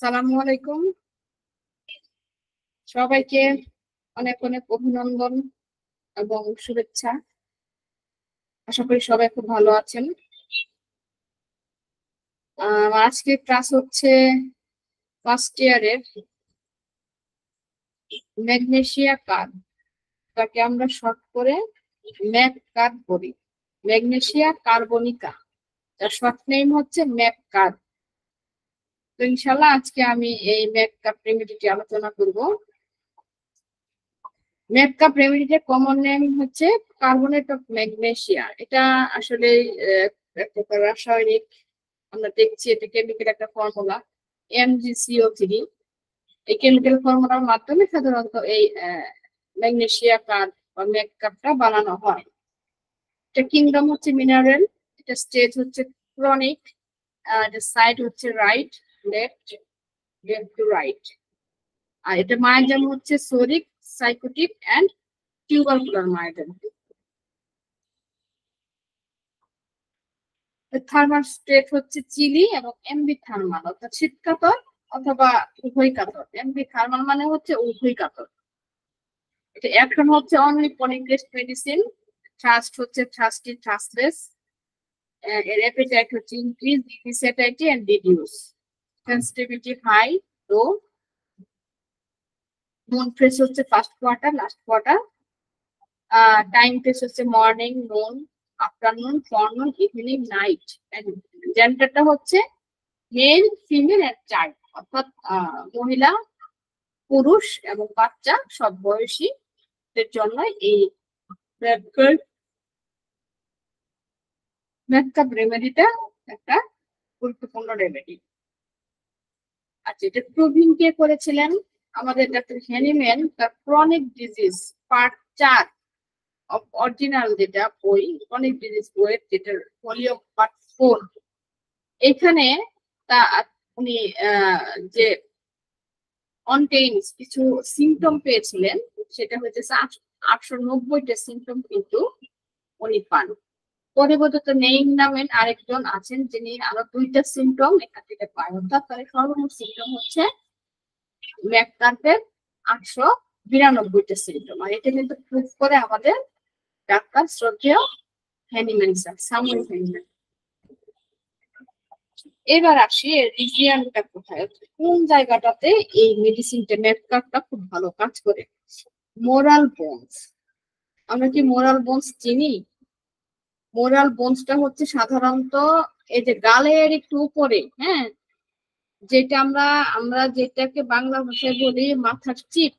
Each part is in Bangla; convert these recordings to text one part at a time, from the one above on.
আসসালামু আলাইকুম। সবাইকে অনেক অনেক অভিনন্দন এবং শুভেচ্ছা। আশা করি সবাই খুব ভালো আছেন। আজকে ক্লাস হচ্ছে ফার্স্ট ইয়ারের ম্যাগনেসিয়া কার্ব, তাকে আমরা শর্ট করে ম্যাক কার্ব বলি। ম্যাগনেসিয়া কার্বনিকা, যার শর্ট নেম হচ্ছে ম্যাক কার্ব। তো ইনশাল্লাহ আজকে আমি এই ম্যাক কার্ব রেমেডিটি আলোচনা করব। ম্যাক কার্ব রেমেডিটির কমন নেম হচ্ছে কার্বনেট অফ ম্যাগনেসিয়া। এটা আসলে এক প্রকার রাসায়নিক, আমরা দেখছি এটা কেমিক্যাল একটা ফর্মুলা MgCO3। এই কেমিক্যাল ফর্মুলার মাধ্যমে সাধারণত এই ম্যাগনেসিয়া কার্ব বা ম্যাক কার্বটা বানানো হয়। এটা কিংডম হচ্ছে মিনারেল, এটা স্টেজ হচ্ছে ক্রনিক, এটা সাইড হচ্ছে right, left, left to right. আর এটা মায়াজাম হচ্ছে psoric, psychotic and tubercular miasm. Thermal state হচ্ছে চিলি এবং এমবি থার্মাল, অর্থাৎ শীতকাতর অথবা উভয় কাতর। এমবি থার্মাল মানে হচ্ছে উভয় কাতর। এটা অ্যাকশন হচ্ছে অনলি পলিগ্রেস মেডিসিন, থ্রাস্ট হচ্ছে থ্রাস্টি থ্রাস্টলেস, এর অ্যাপেটাইট হচ্ছে ইনক্রিজ, ডিসেটাইটি and deduce, sensitivity high, low, moon phase হচ্ছে first quarter, last quarter, time phase হচ্ছে morning, noon, afternoon, forenoon, evening, night, and জেন্ডারটা হচ্ছে মেল, ফিমেল এন্ড চাইল্ড, অর্থাৎ মহিলা, পুরুষ এবং বাচ্চা সব বয়সীদের জন্য এই মেকআপ রেমেডিটা একটা গুরুত্বপূর্ণ রেমেডি। আচ্ছা, এটা প্রুভিং কে করেছিলেন? আমাদের ডাক্তার হ্যানিম্যান তার chronic disease part 4 of original যেটা বই, ক্রনিক ডিজিজ বইয়ের যেটা ভলিউম পার্ট 4, এখানে তা উনি যে কন্টেইনস কিছু সিমটম পেয়েছিলেন, সেটা হচ্ছে 890টা সিমটম কিন্তু উনি পান। পরিবর্তিত নেইম নামের আরেকজন আছেন যিনি আরো 2টা সিমটম এখান থেকে পায়, অর্থাৎ তার সর্বমোট সিমটম হচ্ছে ম্যাককার্পের 892টা সিমটম। আর এটা কিন্তু প্রুফ করে আমাদের ডাক্তার শ্রদ্ধেয় হ্যানিম্যান স্যার, স্যামুয়েল হ্যানিম্যান। এবার আসি এর রিজিয়নটা কোথায়, কোন জায়গাটাতে এই মেডিসিনটা ম্যাককার্পটা খুব ভালো কাজ করে। Moral bones. আমরা কি মোরাল বোনস চিনি? মোরাল বোনসটা হচ্ছে সাধারণত এই যে গালের একটু উপরে, হ্যাঁ, যেটা আমরা আমরা যেটাকে বাংলা ভাষায় বলি মাথার চিপ।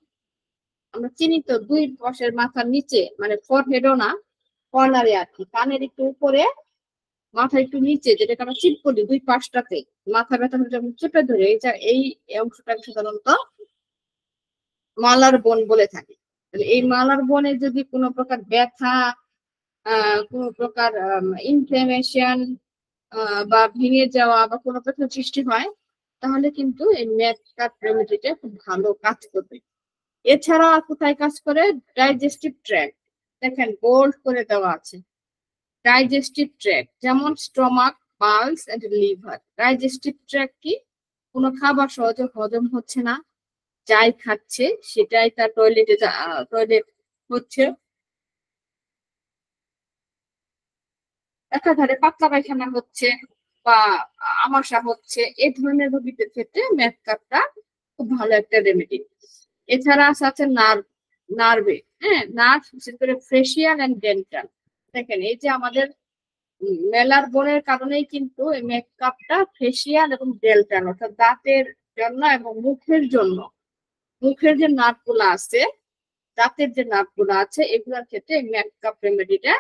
আমরা চিনি তো, দুই পাশের মাথার নিচে, মানে ফরহেডও না, কর্নারে আর কি, কানের একটু উপরে, মাথার একটু নিচে, যেটাকে আমরা চিপ বলি, দুই পাশটাতে মাথা ব্যথা হলে যখন চেপে ধরে এই অংশটাকে সাধারণত মালার বোন বলে থাকি। এই মালার বোনে যদি কোনো প্রকার ব্যথা, কোনো প্রকার ইনফ্লামেশন বা ভেঙে যাওয়া বা কোনো প্রকার সৃষ্টি হয়, তাহলে কিন্তু এই ম্যাককার্প রেমেডিটা খুব ভালো কাজ করবে। এছাড়া কোথায় কাজ করে? ডাইজেস্টিভ ট্র্যাক্ট, দেখেন বোল্ড করে দেওয়া আছে। ডাইজেস্টিভ ট্র্যাক্ট যেমন stomach, pulse and liver. Digestive tract কি? কোনো খাবার সহজে হজম হচ্ছে না, যাই খাচ্ছে সেটাই তার টয়লেট হচ্ছে, একাধারে পাতলা পায়খানা হচ্ছে বা আমাশা হচ্ছে, এই ধরনের রোগীদের ক্ষেত্রে ম্যাককার্পটা খুব ভালো একটা রেমেডি। এছাড়া আছে নার্ভে, হ্যাঁ, নার্ভ, বিশেষ করে ফেসিয়াল এন্ড ডেন্টাল। দেখেন এই যে আমাদের মেলার বোনের কারণেই কিন্তু এই মেকআপটা ফেসিয়াল এবং ডেন্টাল, অর্থাৎ দাঁতের জন্য এবং মুখের জন্য, মুখের যে নার্ভ গুলো আছে, দাঁতের যে নার্ভ গুলো আছে, এগুলোর ক্ষেত্রে মেকআপ রেমেডিটা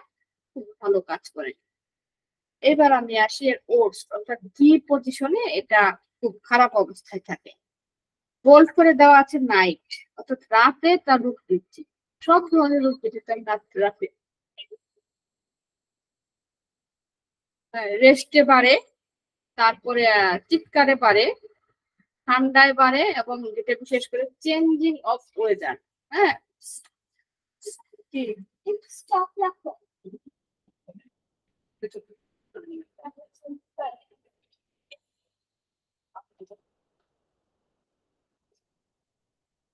খুব ভালো কাজ করে। এবার আমি আসি এর ওটস, অর্থাৎ কি পজিশনে এটা খুব খারাপ অবস্থায় থাকে। বোল্ড করে দেওয়া আছে নাইট, অর্থাৎ রাতে তার রূপ দিচ্ছি। সব ধরনের রূপ দিতে চাই রাতে। রেস্টে বাড়ে, তারপরে চিৎকারে বাড়ে, ঠান্ডায় বাড়ে, এবং যেটা বিশেষ করে চেঞ্জিং অফ ওয়েদার। হ্যাঁ, কি স্টপ রাখো।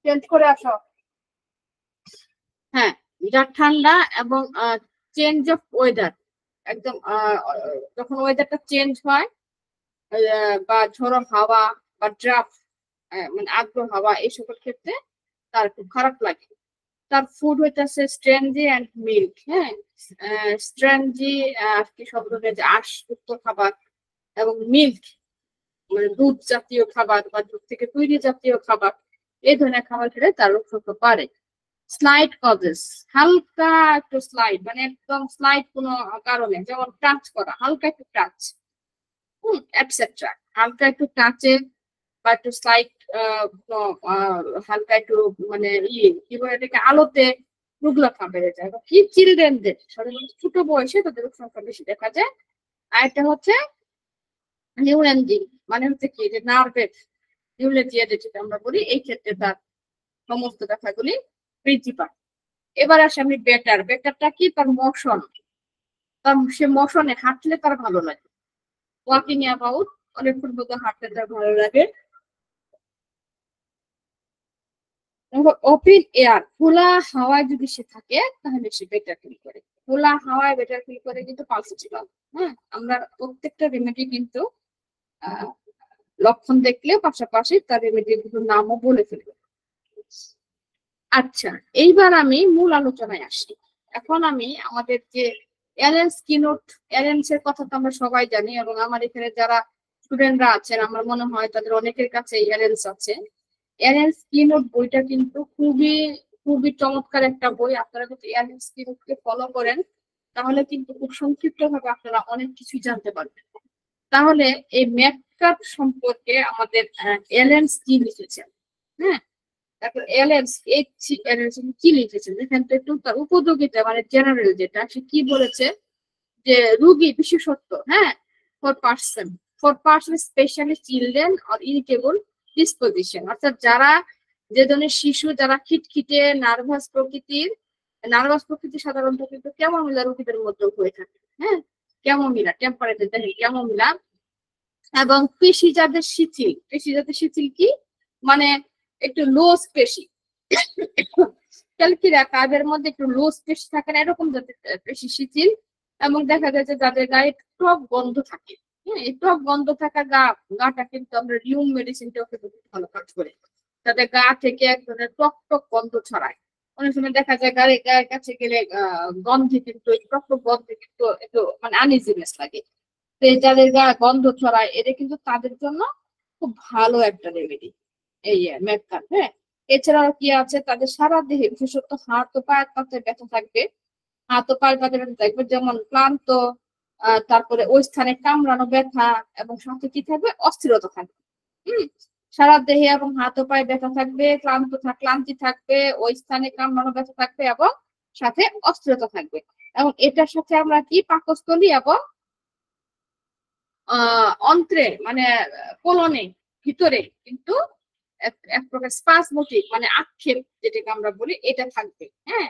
চেঞ্জ করে আসো। হ্যাঁ, যা ঠান্ডা এবং চেঞ্জ অফ ওয়েদার, একদম যখন ওয়েদারটা চেঞ্জ হয় বা ঝোড়ো হাওয়া বা ড্রাফট, মানে আর্দ্র হাওয়া, এই সকল ক্ষেত্রে তার খুব খারাপ লাগে। তার ফুড হইতেছে স্ট্রেঞ্জি অ্যান্ড মিল্ক। হ্যাঁ, স্ট্রেঞ্জি কি শব্দ, যে আঁশযুক্ত খাবার, এবং মিল্ক মানে দুধ জাতীয় খাবার বা দুধ থেকে তৈরি জাতীয় খাবার, এই ধরনের খাবার খেলে তার রোগ হতে পারে। স্লাইড কজেস, হালকা একটু স্লাইড, মানে একদম স্লাইড কোনো কারণে, যেমন টাচ করা, হালকা একটু টাচ, এটসেট্রা, হালকা একটু টাচে বা একটু স্লাইড, হালকা একটু মানে কি বলে এটাকে, আলোতে রোগলক্ষা বেড়ে যায়। কি চিলড্রেনদের, ছোট বয়সে তাদের রোগ সংখ্যা বেশি দেখা যায়। আর একটা হচ্ছে নিউরেঞ্জিং, মানে হচ্ছে কি, যে নার্ভের নিউরেজিয়া যেটা আমরা বলি, এই ক্ষেত্রে তার সমস্ত ব্যথাগুলি বৃদ্ধি পায়। এবার আসে আমি বেটার। বেটারটা কি, তার মোশন, তার সে মোশনে হাঁটলে তার ভালো লাগে, ওয়াকিং অ্যাবাউট, অনেকক্ষণ মতো হাঁটতে তার ভালো লাগে। ওপেন এয়ার, খোলা হাওয়ায় যদি সে থাকে তাহলে সে বেটার ফিল করে। খোলা হাওয়ায় বেটার ফিল করে কিন্তু পালসিটিভাল। হ্যাঁ, আমরা প্রত্যেকটা রেমেডি কিন্তু লক্ষণ দেখলে পাশাপাশি তার রেমেডির নামও বলে ফেলবো। আচ্ছা, এইবার আমি মূল আলোচনায় আসি। এখন আমি আমাদের যে অ্যালেন্স কিনোট, অ্যালেন্স এর কথা তো আমরা সবাই জানি, এবং আমার এখানে যারা স্টুডেন্টরা আছেন আমার মনে হয় তাদের অনেকের কাছে অ্যালেন্স আছে। অ্যালেন্স কিনোট বইটা কিন্তু খুবই খুবই চমৎকার একটা বই। আপনারা যদি অ্যালেন্স কিনোটকে ফলো করেন তাহলে কিন্তু খুব সংক্ষিপ্ত ভাবে আপনারা অনেক কিছুই জানতে পারবেন। তাহলে এই ম্যাককাপ সম্পর্কে আমাদের অ্যালেন্স কি লিখেছেন? হ্যাঁ, তারপর এলএনস কি লিখেছেন দেখেন তো একটু, তার উপযোগিতা মানে জেনারেল যেটা, সে কি বলেছে যে রোগী বিশেষত্ব, হ্যাঁ, for person specially children or irritable disposition, অর্থাৎ যারা, যে ধরনের শিশু যারা খিটখিটে নার্ভাস প্রকৃতির সাধারণত কিন্তু ক্যামোমিলা রোগীদের মধ্যে হয়ে থাকে। হ্যাঁ, ক্যামোমিলা টেম্পারেচার দেখেন, ক্যামোমিলা। এবং পেশি যাদের শিথিল কি, মানে একটু লোস পেশি, ক্যালকিরা কাজের মধ্যে একটু লোস পেশি থাকে না, এরকম যাদের পেশি শিথিল, এবং দেখা যায় যে যাদের গায়ে টক গন্ধ থাকে। হ্যাঁ, এই টক গন্ধ থাকা গাটা কিন্তু আমরা রিউম মেডিসিনটাও কিন্তু ভালো কাজ করে, তাদের গা থেকে এক ধরনের টক টক গন্ধ ছড়ায়। অনেক সময় দেখা যায় গায়ের কাছে গেলে গন্ধে কিন্তু টক টক গন্ধে কিন্তু একটু মানে আনইজিনেস লাগে। যাদের গা গন্ধ ছড়ায়, এটা কিন্তু তাদের জন্য খুব ভালো একটা রেমেডি এই ম্যাককাপ। হ্যাঁ, এছাড়াও কি আছে, তাদের সারা দেহে বিশেষত হাত ও পায়ের পাতায় ব্যথা থাকবে, হাত ও পায়ের পাতায় ব্যথা থাকবে, যেমন ক্লান্ত, তারপরে ওই স্থানে কামড়ানো ব্যথা, এবং সাথে কি থাকবে, অস্থিরতা থাকবে। সারা দেহে এবং হাত ও পায়ে ব্যথা থাকবে, ক্লান্তি থাকবে, ওই স্থানে কামড়ানো ব্যথা থাকবে, এবং সাথে অস্থিরতা থাকবে। এবং এটার সাথে আমরা কি, পাকস্থলী এবং অন্ত্রে মানে কোলনে ভিতরে কিন্তু এক প্রকার স্পাসমোটিক মানে আক্ষেপ যেটাকে আমরা বলি, এটা থাকবে। হ্যাঁ,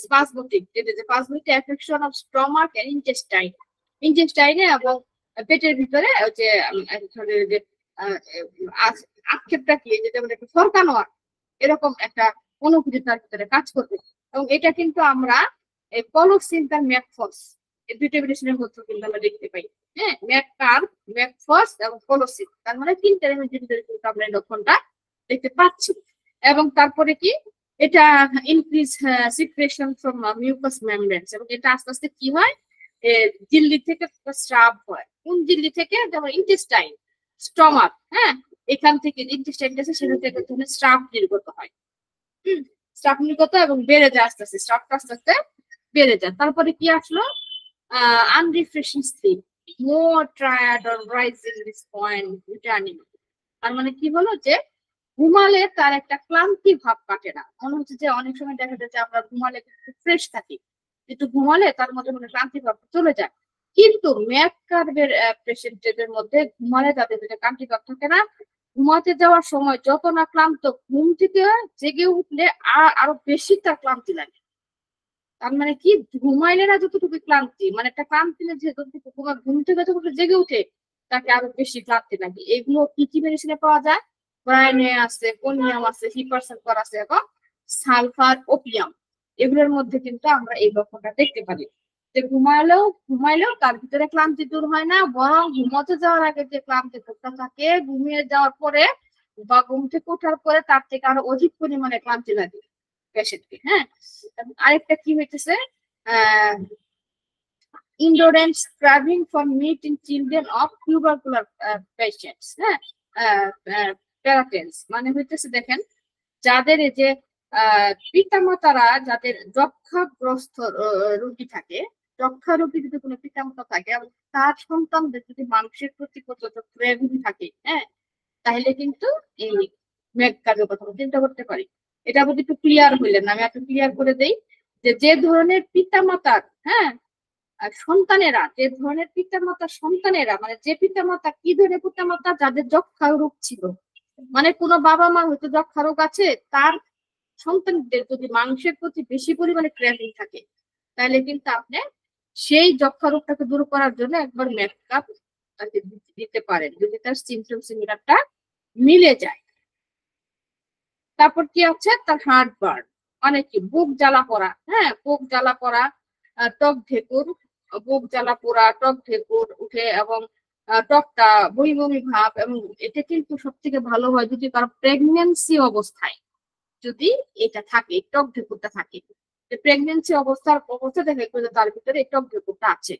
স্পাসমোটিক, যেটা যে স্পাসমোটিক অ্যাফেকশন অফ স্টমাক এন্ড ইন্টেস্টাইনে এবং পেটের ভিতরে যে যে আক্ষেপটা কি, যেটা মানে একটু সরকানো এরকম একটা অনুভূতি তার ভিতরে কাজ করবে। এবং এটা কিন্তু আমরা এই পলক্সিন তার ম্যাকফস, এই দুইটা মেডিসিনের মধ্যে কিন্তু আমরা দেখতে পাই। হ্যাঁ, ম্যাকফস এবং পলক্সিন, তার মানে তিনটা রেমেডির ভিতরে কিন্তু আমরা এই লক্ষণটা দেখতে পাচ্ছি। এবং তারপরে কি, এটা ইনক্রিজ সিক্রেশন ফ্রম মিউকাস মেমব্রেনস, এবং এটা আস্তে আস্তে কি হয়, ঝিল্লি থেকে স্রাব হয়। কোন ঝিল্লি থেকে, যেমন ইন্টেস্টাইন, স্টমাক, হ্যাঁ, এখান থেকে ইন্টেস্টাইন আছে, সেখান থেকে স্রাব নির্গত হয়। স্রাব নির্গত এবং বেড়ে যায় আস্তে আস্তে, স্রাবটা আস্তে আস্তে বেড়ে যায়। তারপরে কি আসলো, unrefreshing sleep, more tired or rising this point returning. তার মানে কি হলো, যে ঘুমালে তার একটা ক্লান্তি ভাব কাটে না, মনে হচ্ছে যে অনেক সময় দেখা যায় যে আমরা ঘুমালে ফ্রেশ থাকি, কিন্তু ঘুমালে তার মধ্যে মানে ক্লান্তি ভাব চলে যায়। কিন্তু ম্যাককার্বের পেশেন্টদের মধ্যে ঘুমালে তাদের ক্লান্তি ভাব থাকে না। ঘুমাতে যাওয়ার সময় যত না ক্লান্ত, ঘুম থেকে জেগে উঠলে আরো বেশি তার ক্লান্তি লাগে। তার মানে কি, ঘুমাইলে না যতটুকু ক্লান্তি, মানে একটা ক্লান্তি যে ঘুম থেকে যতটুকু জেগে উঠে তাকে আরো বেশি ক্লান্তি লাগে। এগুলো কি কি মেডিসিনে পাওয়া যায়? ব্রায়োনে আছে, কোনিয়াম আছে, হিপারসালফার আছে এবং সালফার ওপিয়াম। এগুলোর মধ্যে কিন্তু আমরা এই লক্ষণটা দেখতে পারি যে ঘুমাইলেও তার ভিতরে ক্লান্তি দূর হয় না, বরং ঘুমোতে যাওয়ার আগে যে ক্লান্তি দূরটা থাকে, ঘুমিয়ে যাওয়ার পরে বা ঘুম থেকে ওঠার পরে তার থেকে আরো অধিক পরিমাণে ক্লান্তি লাগে পেশেন্টকে। হ্যাঁ, আরেকটা কি হইতেছে, indolence craving for meat in children of tubercular patients। হ্যাঁ, প্যারাটেন্স মানে হইতেছে দেখেন যাদের এই যে পিতামাতারা যাদের যক্ষাগ্রস্ত রোগী থাকে, যক্ষা রোগী যদি কোনো পিতামাতা থাকে এবং তার সন্তানদের যদি মাংসের প্রতি প্রচন্ড ক্রেভিং থাকে, হ্যাঁ, তাহলে কিন্তু এই মেঘ কাজের কথা চিন্তা করতে পারি। এটা আমাদের একটু ক্লিয়ার হইলেন, আমি একটু ক্লিয়ার করে দেই যে যে ধরনের পিতামাতার, হ্যাঁ, আর সন্তানেরা, যে ধরনের পিতামাতা সন্তানেরা, মানে যে পিতামাতা কি ধরনের পিতামাতা যাদের যক্ষা রোগ ছিল, মানে কোনো বাবা মা হয়তো যক্ষা রোগ আছে, তার সন্তানদের যদি মাংসের প্রতি বেশি পরিমাণে ক্রেভিং থাকে, তাহলে কিন্তু আপনি সেই যক্ষা রোগটাকে দূর করার জন্য একবার মেকআপ তাকে দিতে পারেন যদি তার সিমটম সিমিলারটা মিলে যায়। তারপর কি আছে, তার হার্ট বার্ন, মানে কি বুক জ্বালা পড়া, হ্যাঁ, বুক জ্বালা পড়া, টক ঢেকুর, বুক জ্বালা পোড়া, টক ঢেকুর উঠে এবং টকটা বমি বমি ভাব। এবং এটা কিন্তু সব থেকে ভালো হয় যদি কারো প্রেগনেন্সি অবস্থায় যদি এটা থাকে, টক ঢেকুরটা থাকে, প্রেগনেন্সি অবস্থা দেখে তার ভিতরে এই টক ঢেকুরটা আছে,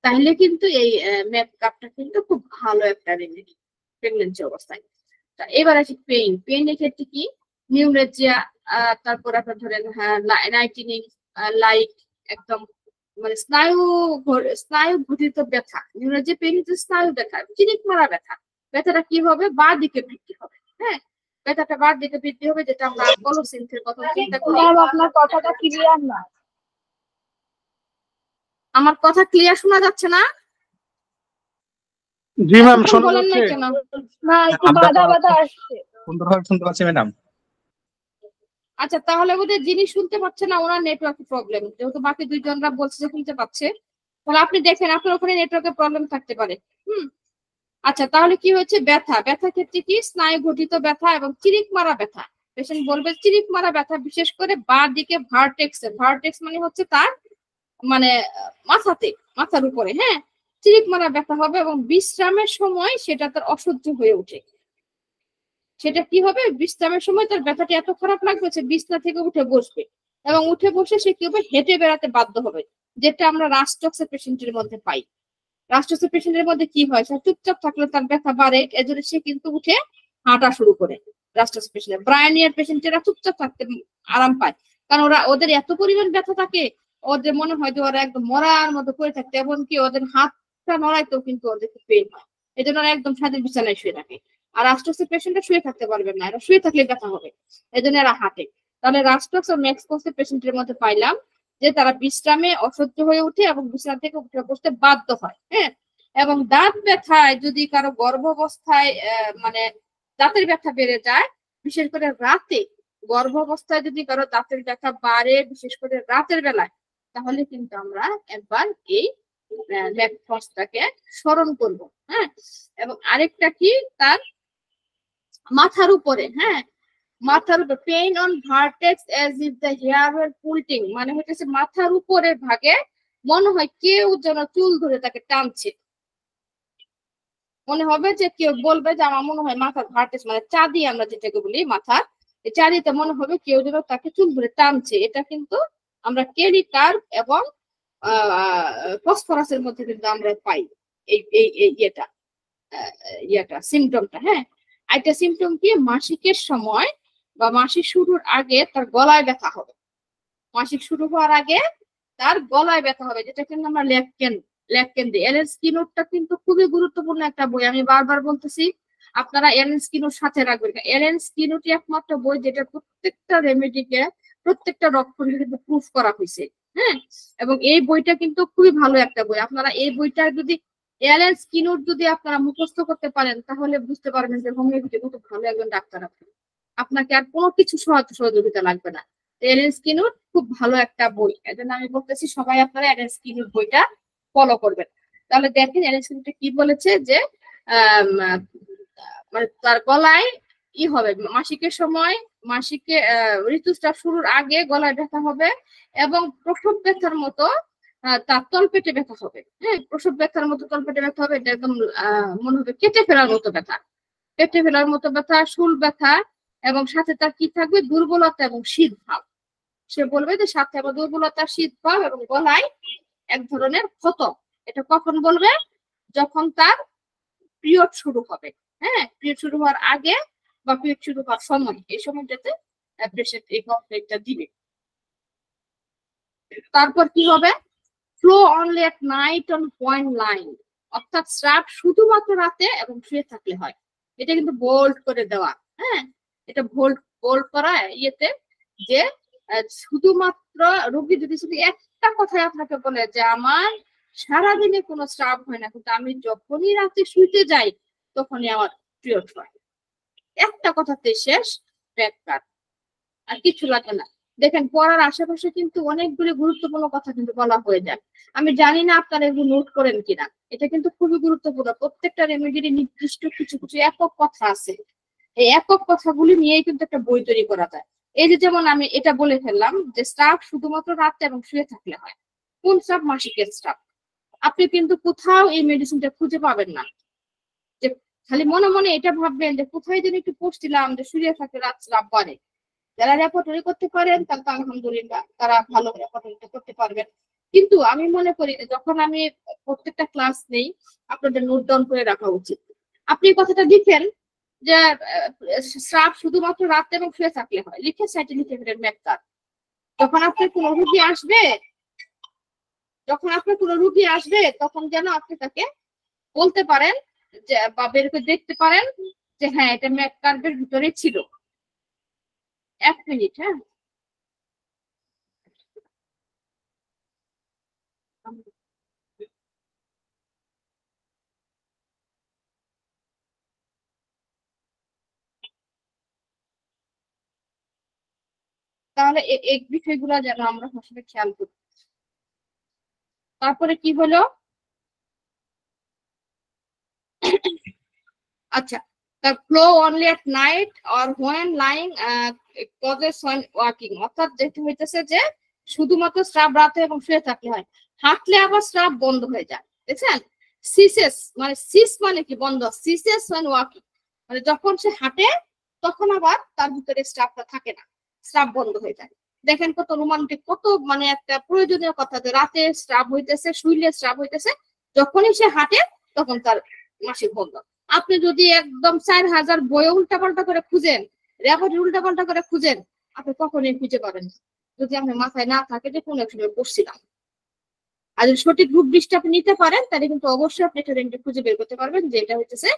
তাহলে কিন্তু এই মেকআপটা কিন্তু খুব ভালো একটা রেমেডি প্রেগনেন্সি অবস্থায়। এবার আসি পেইন এর ক্ষেত্রে কি, নিউরেজিয়া, তারপর আপনার ধরেন নাইটিনিং লাইট, একদম মানে স্নায়ু ঘটিত ব্যথা। নিউরেজিয়া পেইন হচ্ছে স্নায়ু ব্যথা, চিনিক মারা ব্যথা। ব্যথাটা কি হবে, বা দিকে বৃদ্ধি হবে। হ্যাঁ, ব্যথাটা বার দিকে বৃদ্ধি হবে, যেটা আমরা কলোসিন্থের কথা চিন্তা করি। আপনার কথাটা ক্লিয়ার না। আমার কথা ক্লিয়ার শোনা যাচ্ছে না? জি ম্যাম, শোনা বলেন না যাচ্ছে। কেন? না, একটু বাধা বাধা আসছে। সুন্দরভাবে শুনতে পাচ্ছি ম্যাডাম। আচ্ছা, তাহলে ওদের যিনি শুনতে পাচ্ছে না ওনার নেটওয়ার্ক প্রবলেম, যেহেতু বাকি দুইজনরা বলছে যে শুনতে পাচ্ছে, তাহলে আপনি দেখেন আপনার ওখানে নেটওয়ার্কের প্রবলেম থাকতে পারে। আচ্ছা, তাহলে কি হচ্ছে, ব্যথা ক্ষেত্রে কি স্নায়ু ঘটিত ব্যথা এবং চিরিক মারা ব্যথা। পেশেন্ট বলবে চিরিক মারা ব্যথা, বিশেষ করে বাঁ দিকে ভার্টেক্স মানে হচ্ছে তার মানে মাথার উপরে, হ্যাঁ, চিরিক মারা ব্যথা হবে এবং বিশ্রামের সময় সেটা তার অসহ্য হয়ে ওঠে। সেটা কি হবে, বিশ্রামের সময় তার ব্যথাটা এত খারাপ লাগবে সে বিছনা থেকে উঠে বসবে এবং উঠে বসে সে কি হবে, হেঁটে বেড়াতে বাধ্য হবে, যেটা আমরা রাস্টক্সের পেশেন্টের মধ্যে পাই। রাস্টক্সের পেশেন্টের মধ্যে কি হয়, সে চুপচাপ থাকলে তার ব্যথা বাড়ে, এজন্য সে কিন্তু উঠে হাঁটা শুরু করে। রাস্টক্স পেশেন্ট, ব্রায়ানিয়ার পেশেন্টেরা চুপচাপ থাকতে আরাম পায়, কারণ ওদের এত পরিমাণ ব্যথা থাকে, ওদের মনে হয় যে ওরা একদম মরার মতো করে থাকতে, এমনকি ওদের হাতটা নড়াইতেও কিন্তু ওদের পেইন হয়, এই জন্য ওরা একদম স্বাধীন বিছানায় শুয়ে থাকে। আর রাস্টক্সের পেশেন্টরা শুয়ে থাকতে পারবেন না, এরা শুয়ে থাকলে ব্যথা হবে, এই জন্য এরা হাঁটে। তাহলে রাস্টক্স ও ম্যাক্সকক্সের পেশেন্টের মধ্যে পাইলাম যে তারা বিশ্রামে অসহ্য হয়ে উঠে এবং বিছানা থেকে উঠে বসতে বাধ্য হয়। হ্যাঁ, এবং দাঁত ব্যথায় যদি কারো গর্ভাবস্থায় মানে দাঁতের ব্যথা বেড়ে যায়, বিশেষ করে রাতে, গর্ভাবস্থায় যদি কারো দাঁতের ব্যথা বাড়ে বিশেষ করে রাতের বেলায়, তাহলে কিন্তু আমরা একবার এই ম্যাকফসটাকে স্মরণ করব। হ্যাঁ, এবং আরেকটা কি, তার মাথার উপরে, হ্যাঁ, মাথার উপর pain on vertex as if the hair were pulling, মানে হচ্ছে মাথার উপরের ভাগে মনে হয় কেউ যেন চুল ধরে তাকে টানছে, মনে হবে যে কেউ বলবে যে আমার মনে হয় মাথার ভার্টেক্স মানে চাঁদি, আমরা যেটাকে বলি মাথার চাঁদিতে মনে হবে কেউ যেন তাকে চুল ধরে টানছে। এটা কিন্তু আমরা কেরি কার্ভ এবং ফসফরাসের মধ্যে কিন্তু আমরা পাই এই ইয়েটা সিমটমটা। হ্যাঁ, একটা সিমটম কি, মাসিকের সময় বা মাসিক শুরুর আগে তার গলায় ব্যথা হবে, মাসিক শুরু হওয়ার আগে তার গলায় ব্যথা হবে, যেটা কিন্তু আমরা ল্যাককেন দিই। এলেন স্কিনোরটা কিন্তু খুবই গুরুত্বপূর্ণ একটা বই, আমি বারবার বলতেছি আপনারা এলেন স্কিনোর সাথে রাখবেন। এলেন স্কিনোটি একমাত্র বই যেটা প্রত্যেকটা রেমেডিকে, প্রত্যেকটা লক্ষণকে কিন্তু প্রুফ করা হয়েছে। হ্যাঁ, এবং এই বইটা কিন্তু খুবই ভালো একটা বই, আপনারা এই বইটা যদি এলেন স্কিনোর যদি আপনারা মুখস্থ করতে পারেন তাহলে বুঝতে পারবেন যে হোমিওপ্যাথি কত ভালো একজন ডাক্তার আপনি, আপনাকে আর কোনো কিছু সহযোগিতা লাগবে না। এলেন স্কিনোর খুব ভালো একটা বই, এজন্য আমি বলতেছি সবাই আপনারা এলেন স্কিনোর বইটা ফলো করবেন। তাহলে দেখেন এলেন স্কিনোরটা কি বলেছে যে মানে তার গলায় হবে মাসিকের সময়, মাসিকে ঋতুস্রাব শুরুর আগে গলায় ব্যথা হবে এবং প্রসব ব্যথার মতো তার তলপেটে ব্যথা হবে। হ্যাঁ, প্রসব ব্যথার মতো তলপেটে ব্যথা হবে, এটা একদম মনে হবে কেটে ফেলার মতো ব্যথা, কেটে ফেলার মতো ব্যথা, শুল ব্যথা, এবং সাথে তার কি থাকবে, দুর্বলতা এবং শীত ভাব। সে বলবে যে সাথে আবার দুর্বলতা, শীত ভাব এবং গলায় এক ধরনের ক্ষত। এটা কখন বলবে? যখন তার পিরিয়ড শুরু হবে। হ্যাঁ, পিরিয়ড শুরু হওয়ার আগে বা পিরিয়ড শুরু হওয়ার সময়, এই সময়টাতে পেশেন্ট এই কমপ্লেনটা দিবে। তারপর কি হবে? Flow only at night on point line, অর্থাৎ স্রাব শুধুমাত্র রাতে এবং শুয়ে থাকলে হয়। এটা কিন্তু বোল্ড করে দেওয়া। হ্যাঁ, এটা বোল্ড করা ইয়েতে, যে শুধুমাত্র রোগী যদি শুধু একটা কথাই আপনাকে বলে যে আমার সারাদিনে কোনো স্রাব হয় না, কিন্তু আমি যখনই রাতে শুইতে যাই তখনই আমার পিরিয়ড হয়, একটা কথাতে শেষ, ব্যাক কাট, আর কিছু লাগে না। দেখেন পড়ার আশেপাশে কিন্তু অনেকগুলি গুরুত্বপূর্ণ কথা কিন্তু বলা হয়ে যায়। আমি জানি না আপনারা এগুলো নোট করেন কিনা, এটা কিন্তু খুবই গুরুত্বপূর্ণ। প্রত্যেকটা রেমেডির নির্দিষ্ট কিছু কিছু একক কথা আছে, এই একক কথাগুলি নিয়েই কিন্তু একটা বই তৈরি করা যায়। এই যে যেমন আমি এটা বলে ফেললাম যে স্রাব শুধুমাত্র রাতে এবং শুয়ে থাকলে হয়। কোন স্রাব? মাসিকের স্রাব। আপনি কিন্তু কোথাও এই মেডিসিনটা খুঁজে পাবেন না যে খালি মনে মনে এটা ভাববেন যে কোথায় যেন একটু পড়ছিলাম যে শুয়ে থাকলে রাত স্রাব বাড়ে। যারা রেপার্টরি করতে পারেন তারা তো আলহামদুলিল্লাহ, তারা ভালো রেপার্টরি করতে পারবেন। কিন্তু আমি মনে করি যে যখন আমি প্রত্যেকটা ক্লাস নেই, আপনাদের নোট ডাউন করে রাখা উচিত। আপনি কথাটা লিখেন যে স্রাব শুধুমাত্র রাতে এবং শুয়ে থাকলে হয়, লিখে সাইডে লিখে ফেলেন ম্যাথটা। যখন আপনার কোনো রুগী আসবে তখন যেন আপনি তাকে বলতে পারেন যে, বা বের করে দেখতে পারেন যে হ্যাঁ এটা ম্যাথ কার্ভের ভিতরে ছিল। 1 মিনিট। হ্যাঁ, তাহলে এই বিষয়গুলো যেন আমরা সবসময় খেয়াল করি। তারপরে কি হলো? আচ্ছা, the flow only at night or when lying causes when walking, অর্থাৎ যেটা হইতেছে যে শুধুমাত্র স্রাব রাতে এবং শুয়ে থাকলে হয়, হাঁটলে আবার স্রাব বন্ধ হয়ে যায়। দেখছেন? সিসেস মানে সিস মানে কি? বন্ধ। সিসেস when walking মানে যখন সে হাঁটে তখন আবার তার ভিতরে স্রাবটা থাকে না, স্রাব বন্ধ হয়ে যায়। দেখেন কত রোমান্টিক, কত মানে একটা প্রয়োজনীয় কথা যে রাতে স্রাব হইতেছে, শুইলে স্রাব হইতেছে, যখনই সে হাঁটে তখন তার মাসিক বন্ধ। আপনি যদি একদম 4000 বইয়ে উল্টাপাল্টা করে খুঁজেন, রেকর্ড উল্টাপাল্টা করে খুঁজেন, আপনি কখনোই খুঁজে পাবেন যদি আপনার মাথায় না থাকে যে কোন এক সময় পড়ছিলাম। আর যদি সঠিক রূপ দৃষ্টি আপনি নিতে পারেন তাহলে কিন্তু অবশ্যই আপনি একটা রেমেডি খুঁজে বের করতে পারবেন যে এটা হচ্ছে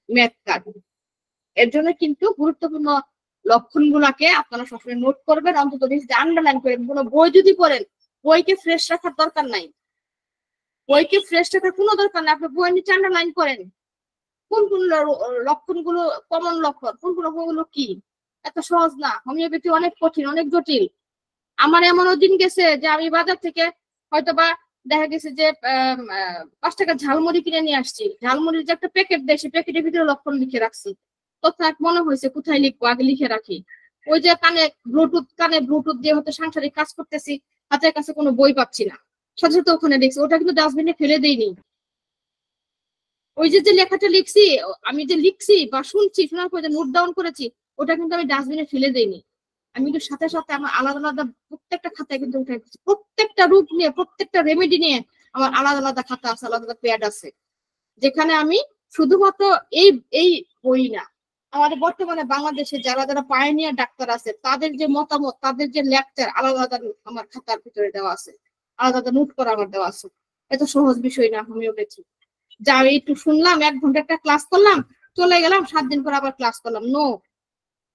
ম্যাথ কার্ড। এর জন্য কিন্তু গুরুত্বপূর্ণ লক্ষণগুলোকে আপনারা সবসময় নোট করবেন, অন্তত আন্ডারলাইন করবেন। কোনো বই যদি পড়েন, বইকে ফ্রেশ রাখার দরকার নাই, বইকে ফ্রেশ রাখার কোনো দরকার নাই, আপনি বই নিচে আন্ডারলাইন করেন কোন কোন লক্ষণগুলো কমন লক্ষণ, কোন কোন লক্ষণগুলো কি। এত সহজ না, হোমিওপ্যাথি অনেক কঠিন, অনেক জটিল। আমার এমনও দিন গেছে যে আমি বাজার থেকে হয়তোবা দেখা গেছে যে 5 টাকা ঝালমুড়ি কিনে নিয়ে আসছি, ঝালমুড়ির যে একটা প্যাকেট দেয় সেই প্যাকেটের ভিতরে লক্ষণ লিখে রাখছি। তখন মনে হয়েছে কোথায় লিখবো, আগে লিখে রাখি। ওই যে কানে ব্লুটুথ দিয়ে হয়তো সাংসারিক কাজ করতেছি, হাতের কাছে কোনো বই পাচ্ছি না, সাথে সাথে ওখানে লিখছি, ওটা কিন্তু ডাস্টবিনে ফেলে দেইনি। ওই যে লেখাটা লিখছি, আমি যে লিখছি বা শুনছি, শোনার পরে নোট ডাউন করেছি, ওটা কিন্তু আমি ডাস্টবিনে ফেলে দেইনি। আমি কিন্তু সাথে সাথে আমার আলাদা আলাদা প্রত্যেকটা খাতায় কিন্তু উঠে গেছি, প্রত্যেকটা রূপ নিয়ে, প্রত্যেকটা রেমেডি নিয়ে আমার আলাদা আলাদা খাতা আছে, আলাদা আলাদা প্যাড আছে, যেখানে আমি শুধুমাত্র এই এই বই না, আমাদের বর্তমানে বাংলাদেশে যারা যারা পায়োনিয়ার ডাক্তার আছে তাদের যে মতামত, তাদের যে লেকচার আলাদা আলাদা আমার খাতার ভিতরে দেওয়া আছে, আলাদা আলাদা নোট করা আমার দেওয়া আছে। এত সহজ বিষয় না হোমিওপ্যাথি। যা আমি একটু শুনলাম, 1 ঘন্টা একটা ক্লাস করলাম, চলে গেলাম, 7 দিন পর আবার ক্লাস করলাম, নো।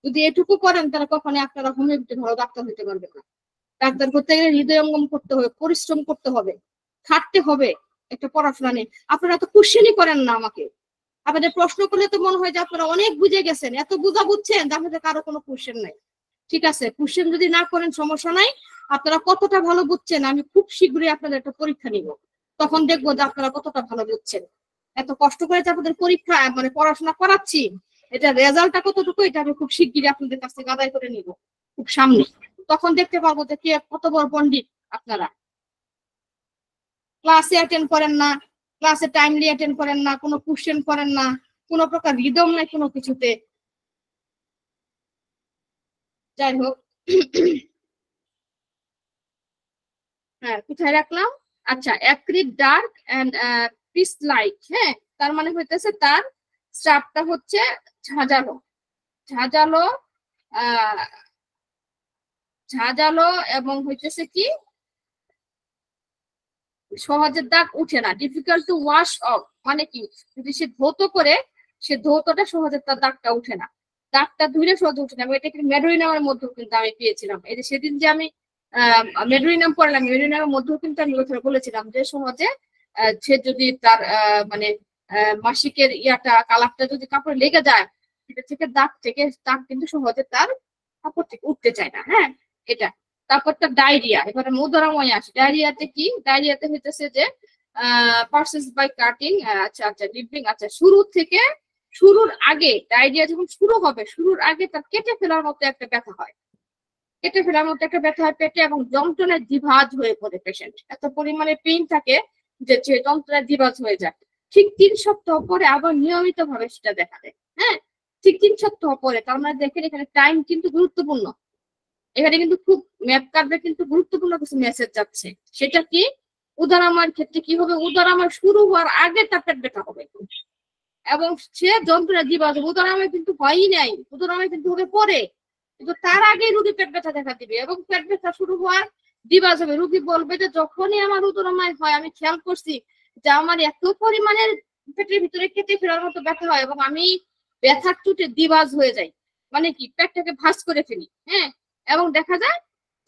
যদি এটুকু করেন তাহলে কখনই আপনারা হোমিওপ্যাথি ভালো ডাক্তার হতে পারবেন না। ডাক্তার করতে গেলে হৃদয়ঙ্গম করতে হবে, পরিশ্রম করতে হবে, খাটতে হবে একটা পড়াশোনা নিয়ে। আপনারা তো কোশ্চেনই করেন না আমাকে, আপনাদের প্রশ্ন করলে তো মনে হয় যে আপনারা অনেক বুঝে গেছেন, এত বুঝা বুঝছেন তাহলে কারো কোনো কোশ্চেন নাই। ঠিক আছে, কোশ্চেন যদি না করেন সমস্যা নাই, আপনারা কতটা ভালো বুঝছেন আমি খুব শীঘ্রই আপনাদের একটা পরীক্ষা নিব, তখন দেখবো যে আপনারা কতটা ভালো বুঝছেন। এত কষ্ট করে যে আপনাদের পরীক্ষা মানে পড়াশোনা করাচ্ছি, এটা রেজাল্টটা কতটুকু এটা আমি খুব শিগগিরই আপনাদের কাছ থেকে আদায় করে নিব, খুব সামনে। তখন দেখতে পারবো যে কে কত বড় পণ্ডিত আপনারা। ক্লাসে অ্যাটেন্ড করেন না, ক্লাসে টাইমলি অ্যাটেন্ড করেন না, কোনো কোশ্চেন করেন না, কোনো প্রকার রিদম নাই কোনো কিছুতে। যাই হোক, হ্যাঁ কোথায় রাখলাম? আচ্ছা, অ্যাক্রিড ডার্ক এন্ড পিস লাইট। হ্যাঁ, তার মানে হইতেছে তার স্টাফটা হচ্ছে ঝাঁঝালো, ঝাঁঝালো, ঝাঁঝালো এবং হইতেছে কি সহজে দাগ উঠে না। ডিফিকাল্ট টু ওয়াশ অফ মানে কি, যদি সে ধৌত করে সে ধৌতটা সহজে তার দাগটা উঠে না, দাগটা ধুলে সহজে উঠে না। এটা কিন্তু মেডোরিনামের মধ্যেও কিন্তু আমি পেয়েছিলাম। এই যে সেদিন যে আমি মেডোরিনাম পড়লাম, মেডোরিনামের মধ্যেও কিন্তু আমি ওখানে বলেছিলাম যে সহজে সে যদি তার মানে মাসিকের ইয়াটা কালারটা যদি কাপড়ে লেগে যায়, সেটা থেকে দাগ কিন্তু সহজে তার কাপড় থেকে উঠতে চায় না। হ্যাঁ, এটা। তারপর তার ডায়রিয়া, এবারে মুদ্রাময় আসে। ডায়রিয়াতে কি? ডায়রিয়াতে হইতেছে যে পার্সেস বাই কাটিং। আচ্ছা আচ্ছা, লিভিং। আচ্ছা, শুরুর আগে ডায়রিয়া যখন শুরু হবে, শুরুর আগে তার কেটে ফেলার মতো একটা ব্যথা হয়, কেটে ফেলার মতো একটা ব্যথা হয় পেটে, এবং যন্ত্রণায় দ্বিভাজ হয়ে পড়ে পেশেন্ট। এত পরিমাণে পেইন থাকে যে যন্ত্রণায় দ্বিভাজ হয়ে যায়। ঠিক 3 সপ্তাহ পরে আবার নিয়মিত ভাবে সেটা দেখা দেয়। হ্যাঁ, ঠিক 3 সপ্তাহ পরে। তার মানে দেখেন এখানে টাইম কিন্তু গুরুত্বপূর্ণ। এখানে কিন্তু খুব ম্যাপ কাটবে, কিন্তু গুরুত্বপূর্ণ কিছু মেসেজ যাচ্ছে। সেটা কি? উদরাময়ের ক্ষেত্রে কি হবে? উদরাময় শুরু হওয়ার আগে তার পেট ব্যথা হবে, এবং সে যন্ত্রণা দিবা। উদরাময় কিন্তু হয়ই নাই, উদরাময় কিন্তু হবে পরে, কিন্তু তার আগে রুগী পেট ব্যথা দেখা দিবে, এবং পেট ব্যথা শুরু হওয়ার দিবাজ হবে। রুগী বলবে যে যখনই আমার উদরাময় হয় আমি খেয়াল করছি যে আমার এত পরিমাণের পেটের ভিতরে কেটে ফেলার মতো ব্যথা হয়, এবং আমি ব্যথার চুটে দিবাজ হয়ে যাই, মানে কি পেটটাকে ভাঁজ করে ফেলি। হ্যাঁ, এবং দেখা যায়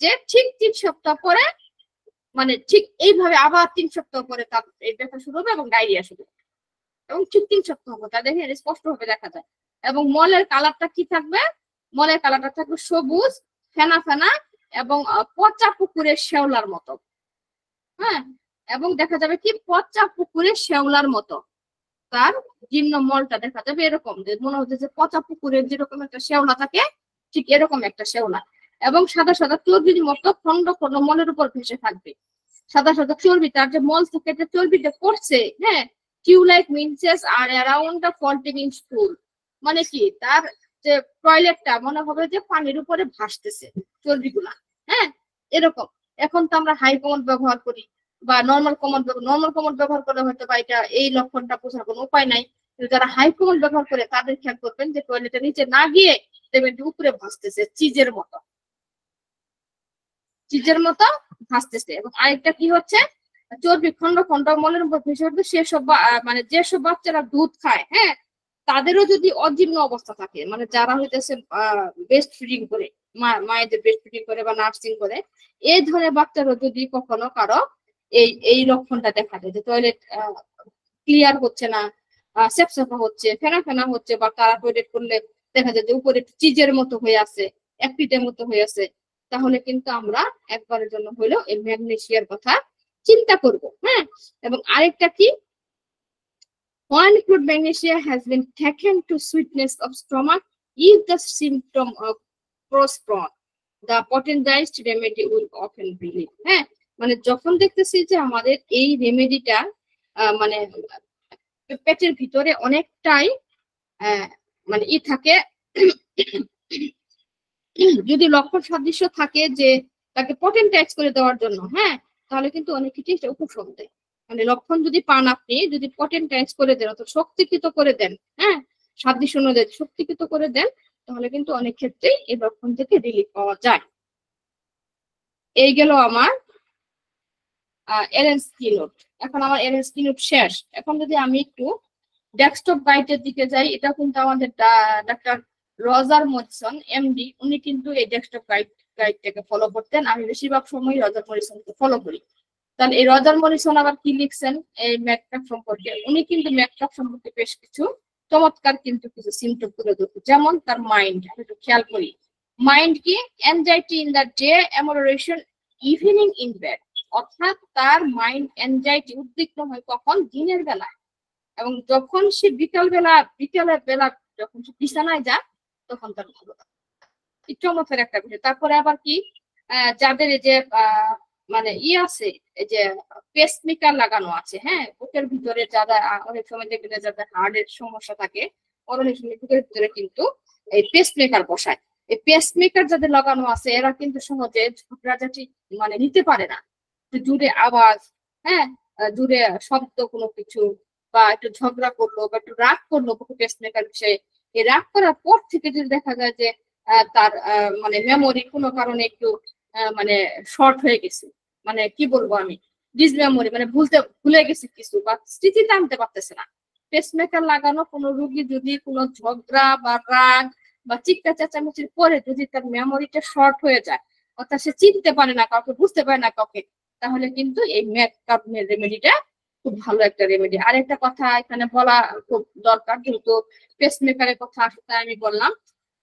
যে ঠিক 3 সপ্তাহ পরে, মানে ঠিক এইভাবে আবার 3 সপ্তাহ পরে তার এই ব্যথা শুরু হবে এবং ডায়রিয়া শুরু হবে, এবং ঠিক 3 সপ্তাহ পরে তা দেখে স্পষ্ট ভাবে দেখা যায়। এবং মলের কালারটা কি থাকবে? মলের কালারটা থাকবে সবুজ, ফেনা ফেনা, এবং পচা পুকুরের শেওলার মতো। হ্যাঁ, এবং দেখা যাবে কি পচা পুকুরের শেওলার মতো তার জীর্ণ মলটা দেখা যাবে এরকম, যে মনে হচ্ছে যে পচা পুকুরের যেরকম একটা শেওলা থাকে, ঠিক এরকম একটা শেওলা। এবং সাদা সাদা চর্বির মতো খন্ড খন্ড মলের উপর ভেসে থাকবে, সাদা সাদা চর্বি। তার যে মল থেকে যে চর্বিটা পড়ছে, হ্যাঁ, টিউ লাইক মিনসেস আর around the falling in stool, মানে কি তার যে টয়লেটটা মনে হবে যে পানির উপরে ভাসতেছে চর্বিগুলা। হ্যাঁ, এরকম। এখন তো আমরা হাই কমোড ব্যবহার করি বা নর্মাল কমোড ব্যবহার করে হয়তো বা এটা এই লক্ষণটা বোঝার কোনো উপায় নাই। কিন্তু যারা হাই কমোড ব্যবহার করে তাদের খেয়াল করবেন যে টয়লেটের নিচে না গিয়ে দেখবেন উপরে ভাসতেছে চিজের মতো, চিজের মতো ভাসতেছে। এবং আরেকটা কি হচ্ছে, চর্বি খন্ড খন্ড মলের উপর ভেসে উঠবে। সেসব মানে যেসব বাচ্চারা দুধ খায়, হ্যাঁ, তাদেরও যদি অজীর্ণ অবস্থা থাকে, মানে যারা হইতেছে ব্রেস্ট ফিডিং করে, মায়েদের ব্রেস্ট ফিডিং করে বা নার্সিং করে, এই ধরনের বাচ্চারও যদি কখনো কারো এই লক্ষণটা দেখা যায় যে টয়লেট ক্লিয়ার হচ্ছে না, সেপসেপা হচ্ছে, ফেনা ফেনা হচ্ছে, বা তারা টয়লেট করলে দেখা যায় যে উপরে চিজের মতো হয়ে আছে, অ্যাক্রিডের মতো হয়ে আছে, তাহলে কিন্তু আমরা একবারের জন্য হলেও এই ম্যাগনেসিয়ার কথা চিন্তা করব। হ্যাঁ, এবং আরেকটা কি, one crude magnesia has been taken to sweetness of stomach if the symptom of prosperon the potentized remedy will often be relief. হ্যাঁ, মানে যখন দেখতেছি যে আমাদের এই রেমেডিটা মানে পেটের ভিতরে অনেকটাই মানে ই থাকে, যদি লক্ষণ সাদৃশ্য থাকে যে তাকে পটেন্টাইজ করে দেওয়ার জন্য, হ্যাঁ, তাহলে কিন্তু অনেক কিছু এটা উপশম দেয়। মানে লক্ষণ যদি পান, আপনি যদি পটেন্টাইজ করে দেন অথবা শক্তিকৃত করে দেন, হ্যাঁ, সাদৃশ্য অনুযায়ী শক্তিকৃত করে দেন, তাহলে কিন্তু অনেক ক্ষেত্রেই এই লক্ষণ থেকে রিলিফ পাওয়া যায়। এই গেল আমার এরএনএস কিনোট। এখন আমার এরএনএস কিনোট শেষ। এখন যদি আমি একটু ডেস্কটপ গাইডের দিকে যাই, এটা কিন্তু আমাদের ডাক্তার রজার মরিসন এমডি, উনি কিন্তু এই ডেস্কটপ গাইডটাকে ফলো করতেন। আমি বেশিরভাগ সময় রজার মরিসনকে ফলো করি। তাহলে এই রজার মরিসন আবার কি লিখছেন এই ম্যাকট্রাপ সম্পর্কে? উনি কিন্তু ম্যাকট্রাপ সম্পর্কে বেশ কিছু চমৎকার কিন্তু কিছু সিমটম তুলে ধরছে। যেমন তার মাইন্ড, একটু খেয়াল করি। মাইন্ড কি? Anxiety in the day, amelioration evening in bed. অর্থাৎ তার মাইন্ড অ্যাংজাইটি, উদ্বিগ্ন হয় কখন? দিনের বেলায়। এবং যখন সে বিকেলের বেলা যখন সে বিছানায় যায় তখন তার ভালো লাগে। এই চমৎকার একটা বিষয়। তারপরে আবার কি যাদের এই যে মানে আছে, এই যে পেসমেকার লাগানো আছে, হ্যাঁ, বুকের ভিতরে যারা অনেক সময় দেখবেন যাদের হার্টের সমস্যা থাকে, অনেক সময় বুকের ভিতরে কিন্তু এই পেসমেকার বসায়। এই পেসমেকার যাদের লাগানো আছে এরা কিন্তু সহজে ঝগড়াঝাটি মানে নিতে পারে না, জুড়ে আওয়াজ, হ্যাঁ, জুড়ে শব্দ কোনো কিছু, বা একটু ঝগড়া করলো বা একটু রাগ করলো পেসমেকার বিষয়ে, এই রাগ করার পর থেকে যদি দেখা যায় যে তার মানে মেমোরি কোনো কারণে একটু মানে শর্ট হয়ে গেছে, মানে কি বলবো আমি, ডিসমেমোরি, মানে ভুলে গেছে কিছু বা স্মৃতিতে আনতে পারতেছে না। পেসমেকার লাগানো কোনো রোগী যদি কোনো ঝগড়া বা রাগ বা চিৎকার চেঁচামেচির পরে যদি তার মেমোরিটা শর্ট হয়ে যায়, অর্থাৎ সে চিনতে পারে না কাউকে, বুঝতে পারে না কাউকে, তাহলে কিন্তু এই ম্যাকআপের রেমেডিটা খুব ভালো একটা রেমেডি। আর একটা কথা এখানে বলা খুব দরকার, যেহেতু পেসমেকারের কথা আসলে আমি বললাম,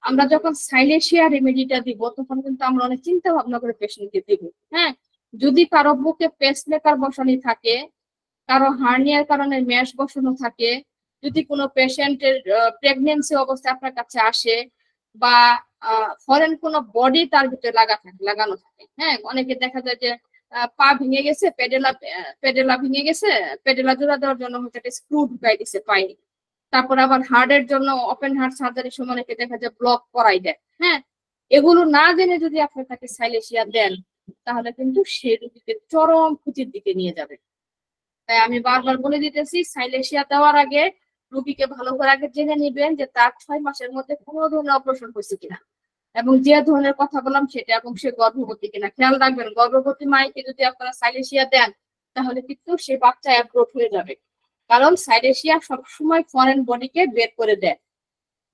আমরা যখন সাইলেশিয়া রেমেডিটা দিব তখন কিন্তু আমরা অনেক চিন্তা ভাবনা করে পেশেন্টকে দিব। হ্যাঁ, যদি কারো বুকে পেসমেকার বসানো থাকে, কারো হার্নিয়ার কারণে ম্যাশ বসানো থাকে, যদি কোনো পেশেন্টের প্রেগনেন্সি অবস্থায় আপনার কাছে আসে, বা ফরেন কোনো বডি তার ভিতরে লাগানো থাকে, হ্যাঁ, অনেকে দেখা যায় যে পা ভেঙে গেছে, পেডেলা ভেঙে গেছে, পেডেলা জোড়া দেওয়ার জন্য হচ্ছে একটা স্ক্রু ঢুকাই দিছে পায়ে। তারপর আবার হার্টের জন্য ওপেন হার্ট সার্জারির সময় অনেকে দেখা যায় ব্লক করাই দেয়। হ্যাঁ, এগুলো না জেনে যদি আপনি তাকে সাইলেশিয়া দেন তাহলে কিন্তু সে রোগীকে চরম ক্ষতির দিকে নিয়ে যাবে। তাই আমি বারবার বলে দিতেছি, সাইলেশিয়া দেওয়ার আগে রোগীকে ভালো করে আগে জেনে নিবেন যে তার 6 মাসের মধ্যে কোনো ধরনের অপারেশন হয়েছে কিনা, এবং যে ধরনের কথা বললাম সেটা, এবং সে গর্ভবতী কিনা। খেয়াল রাখবেন, গর্ভবতী মাইকে যদি আপনারা সাইলেশিয়া দেন তাহলে কিন্তু সে বাচ্চা অ্যাব্রোট হয়ে যাবে, কারণ সাইলেশিয়া সবসময় ফরেন বডিকে বের করে দেয়।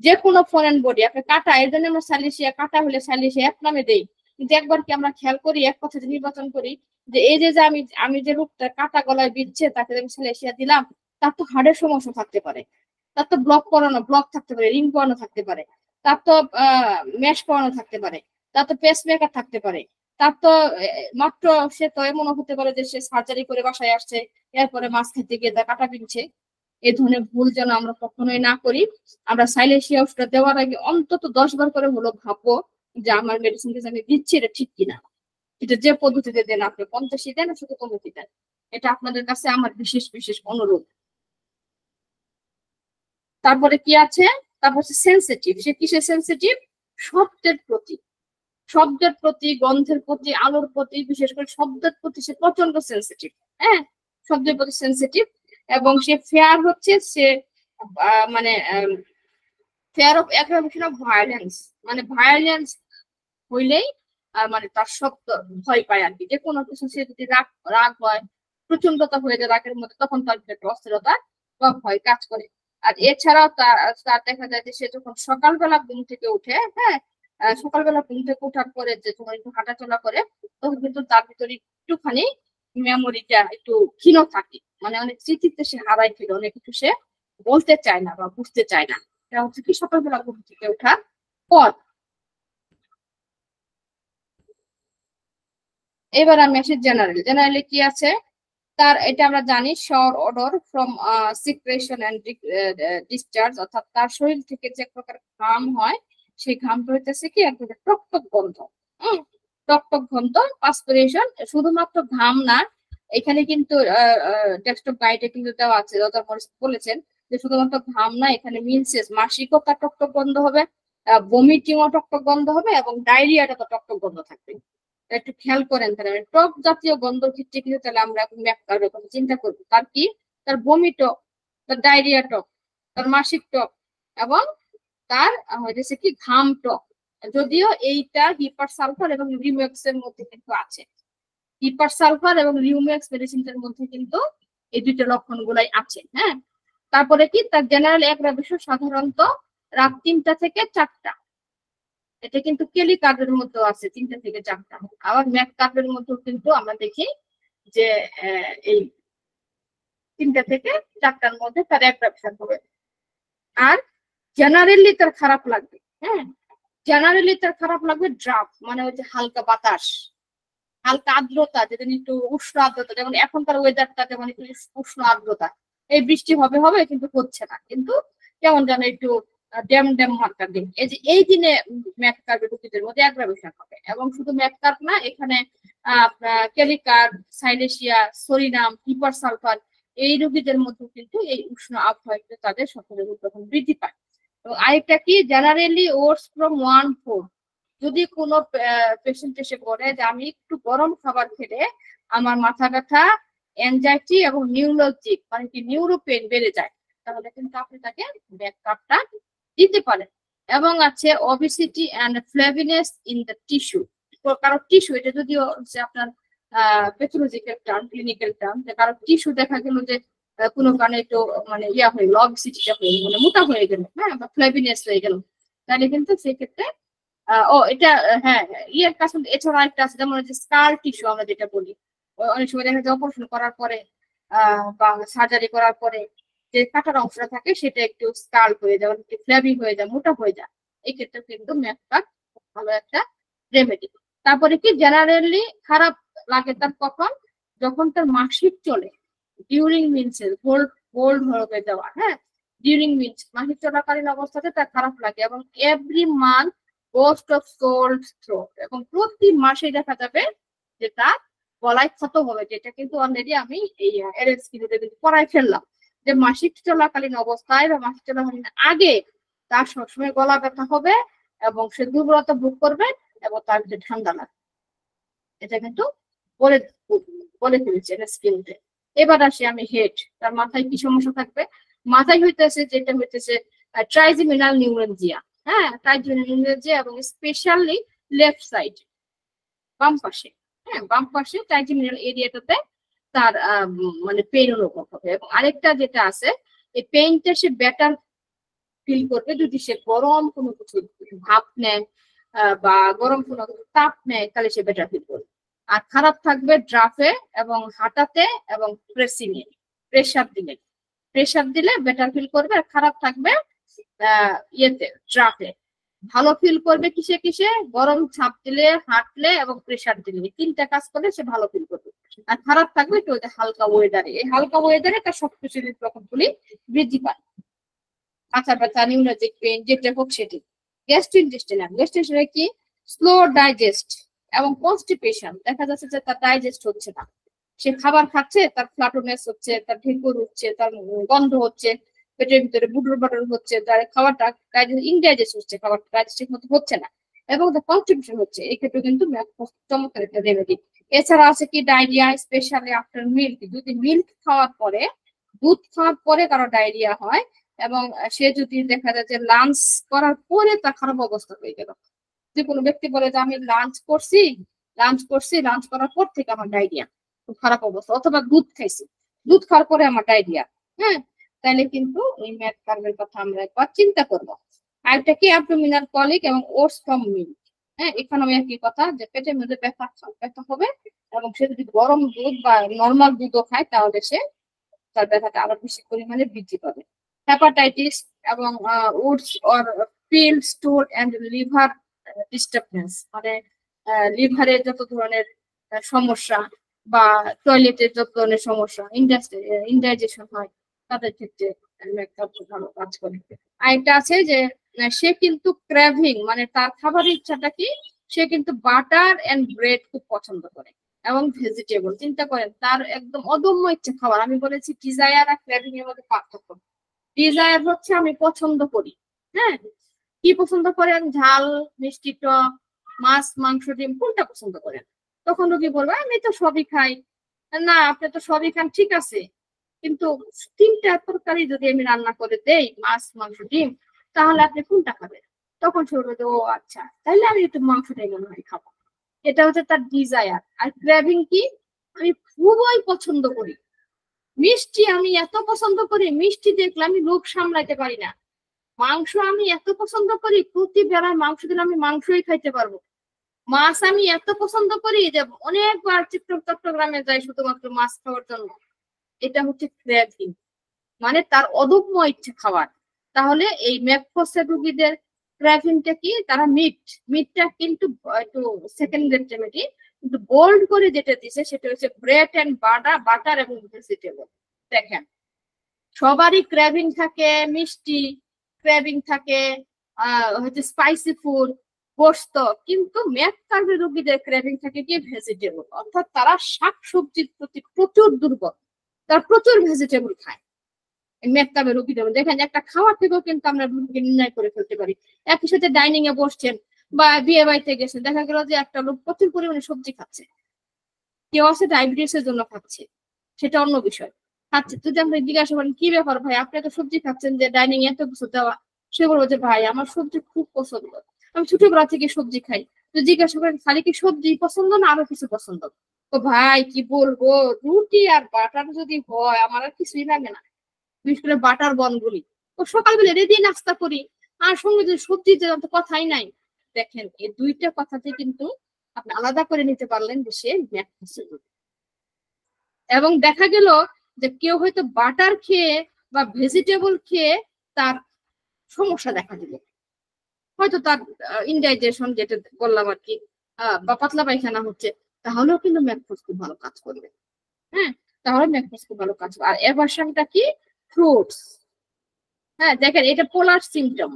যে কোনো ফরেন বডি আপনি কাটা, এর জন্য আমরা সাইলেশিয়া কাটা হলে সাইলেশিয়া এক নামে দেই, কিন্তু একবার কি আমরা খেয়াল করি, এক কথা নির্বাচন করি যে এই যে আমি যে রোগটা কাটা গলায় বিচ্ছে তাকে আমি সাইলেশিয়া দিলাম, তার তো হার্টের সমস্যা থাকতে পারে, তার তো ব্লক থাকতে পারে, রিং করানো থাকতে পারে, তার তো মেশ করানো থাকতে পারে, তার তো পেসমেকার থাকতে পারে, তার তো মাত্র সে তো এমন হতে পারে যে সে সার্জারি করে বাসায় আসছে, এরপরে মাছ খেতে গিয়ে তার কাটা বিনছে। এই ধরনের ভুল যেন আমরা কখনোই না করি। আমরা সাইলেশিয়া ওষুধ দেওয়ার আগে অন্তত 10 বার করে হলো ভাববো যে আমার মেডিসিন আমি দিচ্ছি এটা ঠিক কিনা, এটা যে পদ্ধতিতে দেন, আপনি 50 দেন শুধু 50 দেন, এটা আপনাদের কাছে আমার বিশেষ বিশেষ অনুরোধ। তারপরে কি আছে, তারপর সেন্সিটিভ, সে কিসে সেন্সিটিভ? শব্দের প্রতি, গন্ধের প্রতি, আলোর প্রতি, বিশেষ করে শব্দের প্রতি সে প্রচন্ড সেন্সিটিভ। হ্যাঁ, শব্দের প্রতি সেন্সিটিভ, এবং সে ফেয়ার হচ্ছে, সে মানে fair of aggravation of violence, মানে ভায়োলেন্স হইলেই মানে তার শব্দ ভয় পায় আর কি। যে কোনো কিছু সে যদি রাগ হয়, প্রচন্ডতা হয়ে যায় রাগের মধ্যে, তখন তার একটা অস্থিরতা বা ভয় কাজ করে। আর এছাড়াও তার দেখা যায় যে সে যখন সকালবেলা ঘুম থেকে উঠে, হ্যাঁ, সকালবেলা ঘুম থেকে ওঠার পরে যে যখন একটু হাঁটাচলা করে, তখন কিন্তু তার ভিতরে একটুখানি মেমোরিটা একটু ক্ষীণ থাকে, মানে অনেক স্মৃতিতে সে হারাই ফেলে, অনেক কিছু সে বলতে চায় না বা বুঝতে চায় না। এটা হচ্ছে কি সকালবেলা ঘুম থেকে ওঠার পর। এবার আমি আসি জেনারেলি কি আছে তার, এটা আমরা জানি শর odour from secretion and discharge, অর্থাৎ তার শরীর থেকে যে প্রকার ঘাম হয় সেই ঘামটা হইতেছে কি এক ধরনের টকটক গন্ধ। টকটক গন্ধ, পাসপিরেশন, শুধুমাত্র ঘাম না, এখানে কিন্তু ডেস্কটপ গাইডে কিন্তু দেওয়া আছে, বলেছেন যে শুধুমাত্র ঘাম না, এখানে মিনসেস, মাসিকও তার টকটক গন্ধ হবে, বমিটিংও টকটক গন্ধ হবে, এবং ডায়রিয়াটা তো টকটক গন্ধ থাকবে। একটু খেয়াল করেন, তাহলে টক জাতীয় গন্ধ ক্ষেত্রে কিন্তু তাহলে আমরা কথা চিন্তা করবো, তার কি, তার বমি টক, তার ডায়রিয়া টক, তার মাসিক টক, এবং তার হয়েছে কি ঘাম টক। যদিও এইটা হিপার সালফার এবং রিউমেক্স এর মধ্যে কিন্তু আছে, হিপার সালফার এবং রিউমেক্স মেডিসিনটার মধ্যে কিন্তু এই দুইটা লক্ষণ গুলাই আছে। হ্যাঁ, তারপরে কি তার জেনারেল অ্যাগ্রাভেশন সাধারণত রাত 3টা থেকে 4টা, এটা কিন্তু কেলি কার্ডের মধ্যে আছে 3টা থেকে 4টা। আবার ম্যাক কার্ডের মধ্যে কিন্তু আমরা দেখি যে এই 3টা থেকে 4টার মধ্যে তার অ্যাগ্রাভেশন হবে। আর জেনারেলি তার খারাপ লাগবে, হ্যাঁ, জেনারেলি তার খারাপ লাগবে ড্রাফট, মানে হচ্ছে হালকা বাতাস, হালকা আর্দ্রতা, যেদিন একটু উষ্ণ আর্দ্রতা, যেমন এখনকার ওয়েদারটা যেমন একটু উষ্ণ আর্দ্রতা, এই বৃষ্টি হবে হবে কিন্তু হচ্ছে না, কিন্তু কেমন যেন একটু ড্যাম ড্যাম মার্কার দিন। এই দিনে ম্যাথ কার্বের রোগীদের মধ্যে অ্যাগ্রাভেশন হবে। এবং শুধু ম্যাথ কার্ব না, এখানে ক্যালিকার্ব, সাইলেশিয়া, সরিনাম, হিপার সালফার এই রোগীদের মধ্যে কিন্তু এই উষ্ণ আবহাওয়া তাদের সকলের তখন বৃদ্ধি পায়। এবং আরেকটা কি, জেনারেলি ওটস ফ্রম 1-4, যদি কোনো পেশেন্ট এসে বলে যে আমি একটু গরম খাবার খেলে আমার মাথা ব্যথা, অ্যাংজাইটি এবং নিউরোলজিক মানে কি নিউরোপেন বেড়ে যায়, তাহলে কিন্তু আপনি তাকে ম্যাথ কার্বটা দিতে পারেন। এবং আছে obesity and flabbiness in the tissue, কারো টিস্যু, এটা যদিও আপনার প্যাথোলজিক্যাল টার্ম, ক্লিনিক্যাল টার্ম, কারো টিস্যু দেখা গেল যে কোনো কারণে একটু মানে ইয়া হয়ে গেল, ওবেসিটিটা হয়ে গেল, মোটা হয়ে গেল, হ্যাঁ, বা ফ্লেভিনেস হয়ে গেল, তাহলে কিন্তু সেক্ষেত্রে এটা হ্যাঁ ইয়ের কাছে। এছাড়া একটা আছে যেমন হচ্ছে স্কার টিস্যু আমরা যেটা বলি, অনেক সময় দেখা যায় অপারেশন করার পরে বা সার্জারি করার পরে যে কাটার অংশটা থাকে সেটা একটু স্কার হয়ে যায়, একটু ফ্ল্যাবি হয়ে যায়, মোটা হয়ে যায়, এই ক্ষেত্রে কিন্তু ম্যাথ কার্ব ভালো একটা রেমেডি। তারপরে কি, জেনারেলি খারাপ লাগে তার কখন, যখন তার মাসিক চলে, ডিউরিং মিন্সেস, গোল্ড হয়ে যাওয়া, হ্যাঁ, ডিউরিং মিন্স মাসিক চলাকালীন অবস্থাতে তার খারাপ লাগে, এবং every month ghost of cold throat, এবং প্রতি মাসে দেখা যাবে যে তার গলায় ক্ষত হবে, যেটা কিন্তু অলরেডি আমি এই এরএস কিন্তু পড়াই ফেললাম, যে মাসিক চলাকালীন অবস্থায় বা মাসিক চলাকালীন আগে তার সবসময় গলা ব্যথা হবে এবং সে দুর্বলতা ভোগ করবে এবং তার ভিতরে ঠান্ডা লাগবে। এটা কিন্তু বলে বলে ফেলেছে স্কিনতে। এবার আসি আমি হেড, তার মাথায় কি সমস্যা থাকবে, মাথায় হইতেছে যেটা হইতেছে ট্রাইজেমিনাল নিউরোলজিয়া, হ্যাঁ, ট্রাইজেমিনাল নিউরোলজিয়া, এবং স্পেশালি লেফট সাইড, বাম পাশে, হ্যাঁ, বাম পাশে ট্রাইজেমিনাল এরিয়াটাতে তার মানে পেইন অনুভব হবে। এবং আরেকটা যেটা আছে, এই পেইনটা সে বেটার ফিল করবে যদি সে গরম কোনো কিছু ভাপ নেয় বা গরম কোনো কিছু তাপ নেয়, তাহলে সে বেটার ফিল করবে। আর খারাপ থাকবে ড্রাফে এবং হাঁটাতে এবং প্রেসিং এ, প্রেসার দিলে বেটার ফিল করবে। আর খারাপ থাকবে ইয়েতে, ড্রাফে। ভালো ফিল করবে কিসে কিসে, গরম ছাপ দিলে, হাঁটলে এবং প্রেসার দিলে, তিনটা কাজ করলে সে ভালো ফিল করবে। আর খারাপ থাকবে একটু হালকা ওয়েদারে, এই হালকা ওয়েদারে তার সবকিছু লক্ষণগুলি বৃদ্ধি পায়, মাথা ব্যথা, নিউরোলজিক পেইন, যেটা হোক সেটি। গ্যাস্ট্রোইন্টেস্টাইনাল কি, স্লো ডাইজেস্ট এবং কনস্টিপেশন, দেখা যাচ্ছে যে তার ডাইজেস্ট হচ্ছে না, সে খাবার খাচ্ছে তার ফ্ল্যাটনেস হচ্ছে, তার ঢেকুর হচ্ছে, তার গন্ধ হচ্ছে, পেটের ভিতরে বুটুর বাটুর হচ্ছে, তার খাবারটা ইনডাইজেস্ট হচ্ছে, খাবারটা ডাইজেস্ট ঠিক মতো হচ্ছে না, এবং তার কনস্টিপেশন হচ্ছে। এই ক্ষেত্রে কিন্তু চমৎকার একটা রেমেডি। এছাড়া আছে কি, ডায়রিয়া, স্পেশালি আফটার মিল্ক, যদি মিল্ক খাওয়ার পরে, দুধ খাওয়ার পরে কারো ডায়রিয়া হয় এবং সে যদি দেখা যায় যে লাঞ্চ করার পরে তার খারাপ অবস্থা হয়ে গেল, যে কোনো ব্যক্তি বলে যে আমি লাঞ্চ করার পর থেকে আমার ডায়রিয়া, খুব খারাপ অবস্থা, অথবা দুধ খাইছি, দুধ খাওয়ার পরে আমার ডায়রিয়া, হ্যাঁ, তাহলে কিন্তু এই ম্যাথ কার্বের কথা আমরা একবার চিন্তা করবো। আরেকটা কি, অ্যাবডোমিনাল কলিক এবং ওটস ফ্রম মিল্ক, হ্যাঁ, এখানে একই কথা, যে পেটের মধ্যে ব্যথা হবে এবং সে যদি গরম দুধ বা নর্মাল দুধও খায় তাহলে সে তার ব্যথাটা আরো বেশি পরিমাণে বৃদ্ধি পাবে। হেপাটাইটিস এবং woods or pill store and liver disturbance, মানে লিভারের যত ধরনের সমস্যা বা টয়লেটের যত ধরনের সমস্যা, ইনডাইজেশন হয়, তাদের ক্ষেত্রে ভালো কাজ করে। আরেকটা আছে যে সে কিন্তু ক্র্যাভিং, মানে তার খাবারের ইচ্ছাটা কি, সে কিন্তু বাটার এন্ড ব্রেড খুব পছন্দ করে এবং ভেজিটেবল। চিন্তা করেন, তার একদম অদম্য ইচ্ছে খাবার। আমি বলেছি ডিজায়ার আর ক্র্যাভিং এর মধ্যে পার্থক্য। ডিজায়ার হচ্ছে আমি পছন্দ করি, হ্যাঁ, কি পছন্দ করেন, ঝাল, মিষ্টি, টক, মাছ, মাংস, ডিম, কোনটা পছন্দ করেন? তখন রোগী বলবে আমি তো সবই খাই। না, আপনি তো সবই খান, ঠিক আছে, কিন্তু তিনটা তরকারি যদি আমি রান্না করে দেই, মাছ, মাংস, ডিম, তাহলে আপনি কোনটা খাবেন? তখন সে বলবে ও আচ্ছা, তাহলে আমি একটু মাংসটাই মনে হয় খাবো। এটা হচ্ছে তার ডিজায়ার। আর ক্র্যাভিং কি, আমি খুবই পছন্দ করি মিষ্টি, আমি এত পছন্দ করি মিষ্টি দেখলে আমি লোভ সামলাইতে পারি না। মাংস আমি এত পছন্দ করি, প্রতি বেলায় মাংস দিলে আমি মাংসই খাইতে পারবো। মাছ আমি এত পছন্দ করি যে অনেকবার চট্টগ্রামে যাই শুধুমাত্র মাছ খাওয়ার জন্য। এটা হচ্ছে ক্র্যাভিং, মানে তার অদম্য ইচ্ছে খাওয়ার। তাহলে এই ম্যাকফোসের রোগীদের ক্র্যাভিংটা কি, তারা মিটটা কিন্তু একটু সেকেন্ড গ্রেড রেমেডি, কিন্তু বোল্ড করে যেটা দিছে সেটা হচ্ছে ব্রেড এন্ড বাটার এবং ভেজিটেবল। দেখেন, সবারই ক্র্যাভিং থাকে মিষ্টি, ক্র্যাভিং থাকে, হচ্ছে স্পাইসি ফুড, গোস্ত। কিন্তু ম্যাককার্ভে রোগীদের ক্র্যাভিং থাকে কি ভেজিটেবল, অর্থাৎ তারা শাকসবজির প্রতি প্রচুর দুর্বল, তারা প্রচুর ভেজিটেবল খায়। ম্যাককার্ভে রোগীদের দেখেন একটা খাওয়া থেকেও কিন্তু আমরা রোগীকে নির্ণয় করে ফেলতে পারি। একই সাথে ডাইনিং এ বসছেন বা বিয়ে বাড়িতে গেছেন, দেখা গেল যে একটা লোক প্রচুর পরিমাণে সবজি খাচ্ছে, কেউ আছে ডায়াবেটিস এর জন্য খাচ্ছে, সেটা অন্য বিষয়। খাচ্ছে, যদি আমরা জিজ্ঞাসা করেন কি ব্যাপার ভাই আপনি এত সবজি খাচ্ছেন যে ডাইনিং এত কিছু দেওয়া, সে বলবো যে ভাই আমার সবজি খুব পছন্দ, আমি ছোটবেলা থেকে সবজি খাই। তো জিজ্ঞাসা করেন খালি কি সবজি পছন্দ না আরো কিছু পছন্দ? তো ভাই কি বলবো, রুটি আর বাটার যদি হয় আমার আর কিছুই লাগে না, বিশেষ করে বাটার বনগুলি। তো সকালবেলা রেডি নাস্তা করি, আর সঙ্গে যদি সবজি তো কথাই নাই। দেখেন এই দুইটা কথাতে কিন্তু আপনি আলাদা করে নিতে পারলেন যে সে ম্যাকফাস্টের রোগী। এবং দেখা গেল যে কেউ হয়তো বাটার খেয়ে বা ভেজিটেবল খেয়ে তার সমস্যা দেখা দিল, হয়তো তার ইনডাইজেশন যেটা বললাম আর কি, বা পাতলা পায়খানা হচ্ছে, তাহলেও কিন্তু ম্যাকফাস্ট খুব ভালো কাজ করবে। হ্যাঁ, তাহলে ম্যাকফাস্ট খুব ভালো কাজ করবে। আর এভারশনটা কি? ফ্রুটস। হ্যাঁ দেখেন এটা পোলার সিমটম,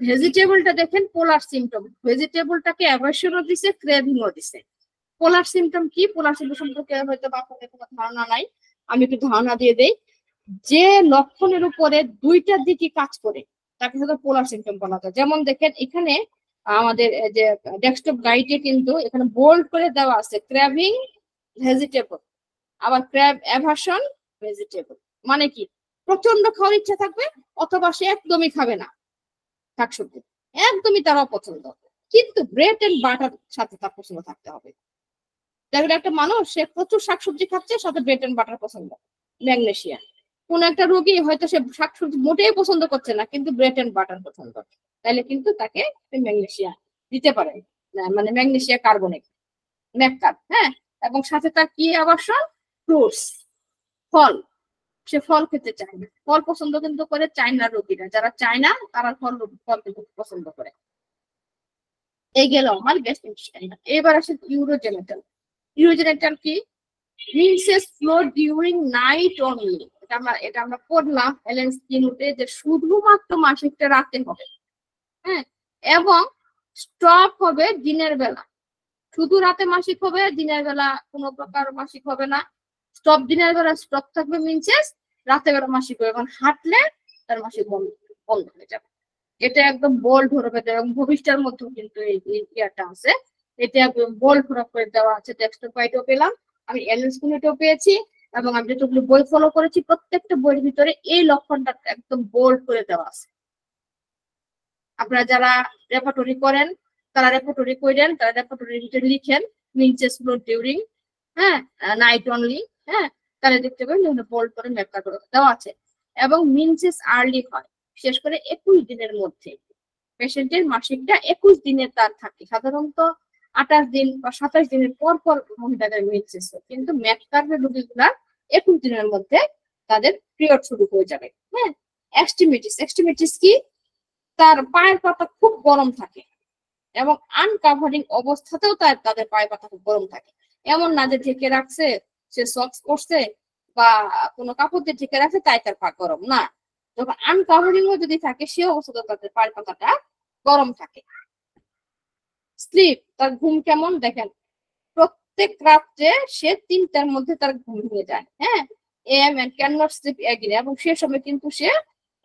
ভেজিটেবলটা দেখেন পোলার সিমটম, ভেজিটেবলটাকে অ্যাভার্শনও দিছে, ক্রেভিংও দিছে। পোলার সিমটম কি? পোলার সিমটম সম্পর্কে হয়তো আপনাদের কোনো ধারণা নাই, আমি একটু ধারণা দিয়ে দেই। যে লক্ষণের উপরে দুইটার দিকে কাজ করে তাকে হয়তো পোলার সিমটম বলা যায়। যেমন দেখেন এখানে আমাদের যে ডেস্কটপ গাইডে কিন্তু এখানে বোল্ড করে দেওয়া আছে ক্র্যাভিং ভেজিটেবল, আবার ক্র্যাব অ্যাভার্শন ভেজিটেবল। মানে কি? প্রচন্ড খাওয়ার ইচ্ছা থাকবে, অথবা সে একদমই খাবে না শাকসবজি, একদমই তার অপছন্দ, কিন্তু ব্রেড এন্ড বাটার সাথে তার পছন্দ থাকতে হবে। দেখবেন একটা মানুষ সে প্রচুর শাকসবজি খাচ্ছে, সাথে ব্রেড এন্ড বাটার পছন্দ, ম্যাগনেসিয়াম। কোন একটা রোগী হয়তো সে শাকসবজি মোটেই পছন্দ করছে না, কিন্তু ব্রেড এন্ড বাটার পছন্দ, তাহলে কিন্তু তাকে ম্যাগনেসিয়াম দিতে পারেন, মানে ম্যাগনেসিয়া কার্বনেট, ম্যাককার্ব। হ্যাঁ, এবং সাথে তার কি আবশ্যক? ফ্রুটস, ফল। সে ফল খেতে চায় না, ফল পছন্দ কিন্তু করে চায়না রোগীরা, যারা চায় না তারা ফল ফল কিন্তু পছন্দ করে। এই গেল আমার বেস্ট ইন্টেস্টাইনাল। এবার আসে ইউরোজেনিটাল। ইউরোজেনিটাল কি? Menses flow during night only. এটা আমরা পড়লাম এলেন স্কিনুতে যে শুধুমাত্র মাসিকটা রাতে হবে। হ্যাঁ, এবং স্টপ হবে দিনের বেলা। শুধু রাতে মাসিক হবে, দিনের বেলা কোনো প্রকার মাসিক হবে না। স্টপ দিনের বেলা স্টপ থাকবে, মিনসেস রাতে বেলা মাসিক হবে, এবং হাঁটলে তার মাসিক বন্ধ বন্ধ হয়ে যাবে। এটা একদম বোল্ড ধরে দেয়, এবং ভবিষ্যতের মধ্যেও কিন্তু এই ইয়াটা আছে, এটা একদম বোল্ড করে দেওয়া আছে। ডেস্কটপ গাইডও পেলাম, আমি এলেন স্কিনেও পেয়েছি, এবং আমি যতগুলো বই ফলো করেছি প্রত্যেকটা বইয়ের ভিতরে এই লক্ষণটা একদম বোল্ড করে দেওয়া আছে। আপনারা যারা রেপার্টরি করেন তারা রেপার্টরি করেন, তারা রেপার্টরির ভিতরে লিখেন মিনসেস ফ্লো ডিউরিং, হ্যাঁ, নাইট অনলি। হ্যাঁ, তাহলে দেখতে পাবেন বোল্ড করে ম্যাপটা করে দেওয়া আছে। এবং মিনসেস আর্লি হয়, বিশেষ করে 21 দিনের মধ্যে। পেশেন্টের মাসিকটা 21 দিনের তার থাকে, সাধারণত 28 দিন বা 27 দিনের পর পর মহিলাদের মেনসেস হয়, কিন্তু ম্যাককার্ভের রোগীগুলা 21 দিনের মধ্যে তাদের পিরিয়ড শুরু হয়ে যাবে। হ্যাঁ, এক্সট্রিমিটিস কি? তার পায়ের পাতা খুব গরম থাকে, এবং আনকাভারিং অবস্থাতেও তাদের পায়ের পাতা খুব গরম থাকে। এমন না যে ঢেকে রাখছে, সে সক্স পরছে বা কোনো কাপড় দিয়ে ঢেকে রাখছে তাই তার পা গরম না, যখন আনকাভারিং যদি থাকে সে অবস্থা তাদের পায়ের পাতাটা গরম থাকে। স্লিপ, তার ঘুম কেমন? দেখেন প্রত্যেক রাত্রে সে 3টার মধ্যে তার ঘুম হয়ে যায়। হ্যাঁ, ক্যান নট স্লিপ এগেইন, এবং সে সময় কিন্তু সে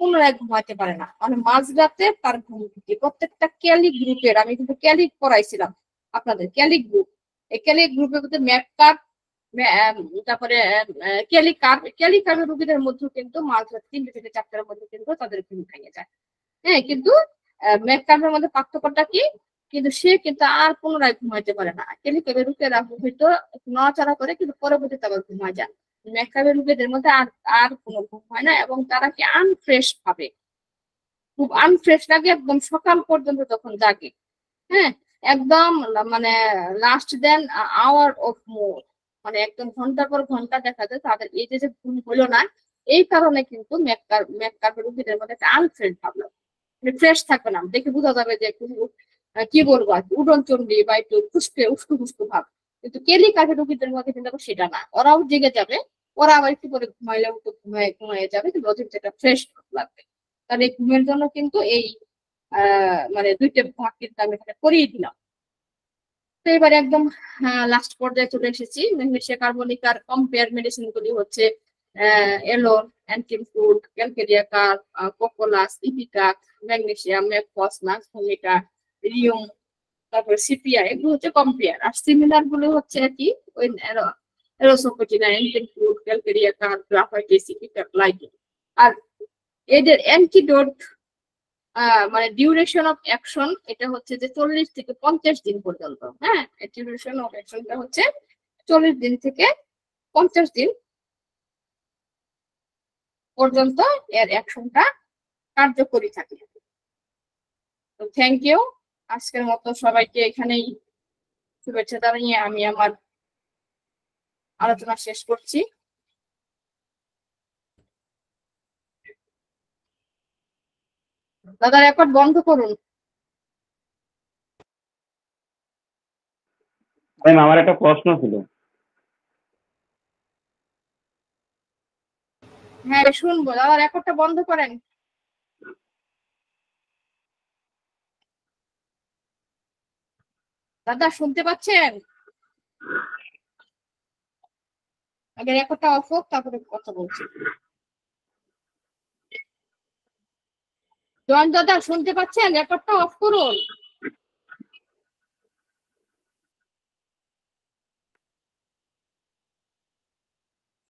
পুনরায় ঘুমাতে পারে না, মানে মাঝরাতে তার ঘুম থাকে। প্রত্যেকটা ক্যালিক গ্রুপের, আমি কিন্তু ক্যালিক পড়াইছিলাম আপনাদের, ক্যালিক গ্রুপ, এই ক্যালিক গ্রুপের মধ্যে ম্যাককার্ভ, তারপরে ক্যালিকার্ভের রোগীদের মধ্যে কিন্তু মাঝরাত 3টে থেকে 4টার মধ্যে কিন্তু তাদের ঘুম ভেঙে যায়। হ্যাঁ, কিন্তু ম্যাককার্ভের মধ্যে পার্থক্যটা কি? কিন্তু সে কিন্তু আর পুনরায় ঘুমাইতে পারে না। ক্যালিকার্ভের রোগীরা হয়তো নড়াচড়া করে, কিন্তু পরবর্তীতে আবার ঘুমায় যায়। ম্যাককার্ভের রোগীদের মধ্যে আর কোনো ঘুম হয় না, এবং তারা কি আনফ্রেশ ভাবে, খুব আনফ্রেশ লাগে একদম সকাল পর্যন্ত তখন জাগে। হ্যাঁ, একদম মানে last ten hour of more, মানে একদম ঘন্টার পর ঘন্টা দেখা যায় তাদের এই যে ঘুম হলো না, এই কারণে কিন্তু ম্যাককার্ভের রোগীদের মধ্যে একটা আনফ্রেশ ভাবলো, মানে ফ্রেশ থাকবে না, দেখে বোঝা যাবে যে কি বলবো আর উডন চন্ডী বা একটু ফুসকে উস্কু ফুস্কু ভাব। কিন্তু ক্যালিকার্ভের রোগীদের মধ্যে কিন্তু সেটা না, ওরাও জেগে যাবে, ওরা আবার একটু পরে ঘুমাইলেও তো ঘুমিয়ে যাবে, কিন্তু ওদের যেটা ফ্রেশ লাগবে। তার এই ঘুমের জন্য কিন্তু এই মানে দুইটা ভাগ কিন্তু আমি এখানে করিয়ে দিলাম। তো এবারে একদম লাস্ট পর্যায়ে চলে এসেছি। ম্যাগনেসিয়া কার্বনিক আর কম্পেয়ার মেডিসিন গুলি হচ্ছে এলোন, অ্যান্টিমফ্রুট, calcarea carb, cocculus, ipecac, magnesium, ম্যাগফসমাস, ভূমিকা, রিউম, তারপরে সিপিআই, এগুলো হচ্ছে কম্পেয়ার। আর সিমিলার গুলো হচ্ছে কি ওই এরোসোপেটিনা, অ্যান্টিমফ্রুট, ক্যালকেরিয়া কার্ব, গ্রাফাইটিস, ইপিকাক, লাইকেন। আর এদের অ্যান্টিডোট মানে ডিউরেশন অফ অ্যাকশন এটা হচ্ছে যে 40 থেকে 50 দিন পর্যন্ত। হ্যাঁ, ডিউরেশন অফ অ্যাকশনটা হচ্ছে 40 দিন থেকে 50 দিন পর্যন্ত এর অ্যাকশনটা কার্যকরী থাকে। তো থ্যাংক ইউ। আজকের মতো সবাইকে এখানেই শুভেচ্ছা জানিয়ে আমি আমার আলোচনা শেষ করছি। দাদা রেকর্ড বন্ধ করুন। ম্যাম আমার একটা প্রশ্ন ছিল। হ্যাঁ শুনবো, দাদা রেকর্ডটা বন্ধ করেন। দাদা শুনতে পাচ্ছেন? আগে রেকর্ডটা অফ হোক, তারপরে কথা বলছি। জয়ন্ত দাদা শুনতে পাচ্ছেন? রেকর্ডটা অফ করুন।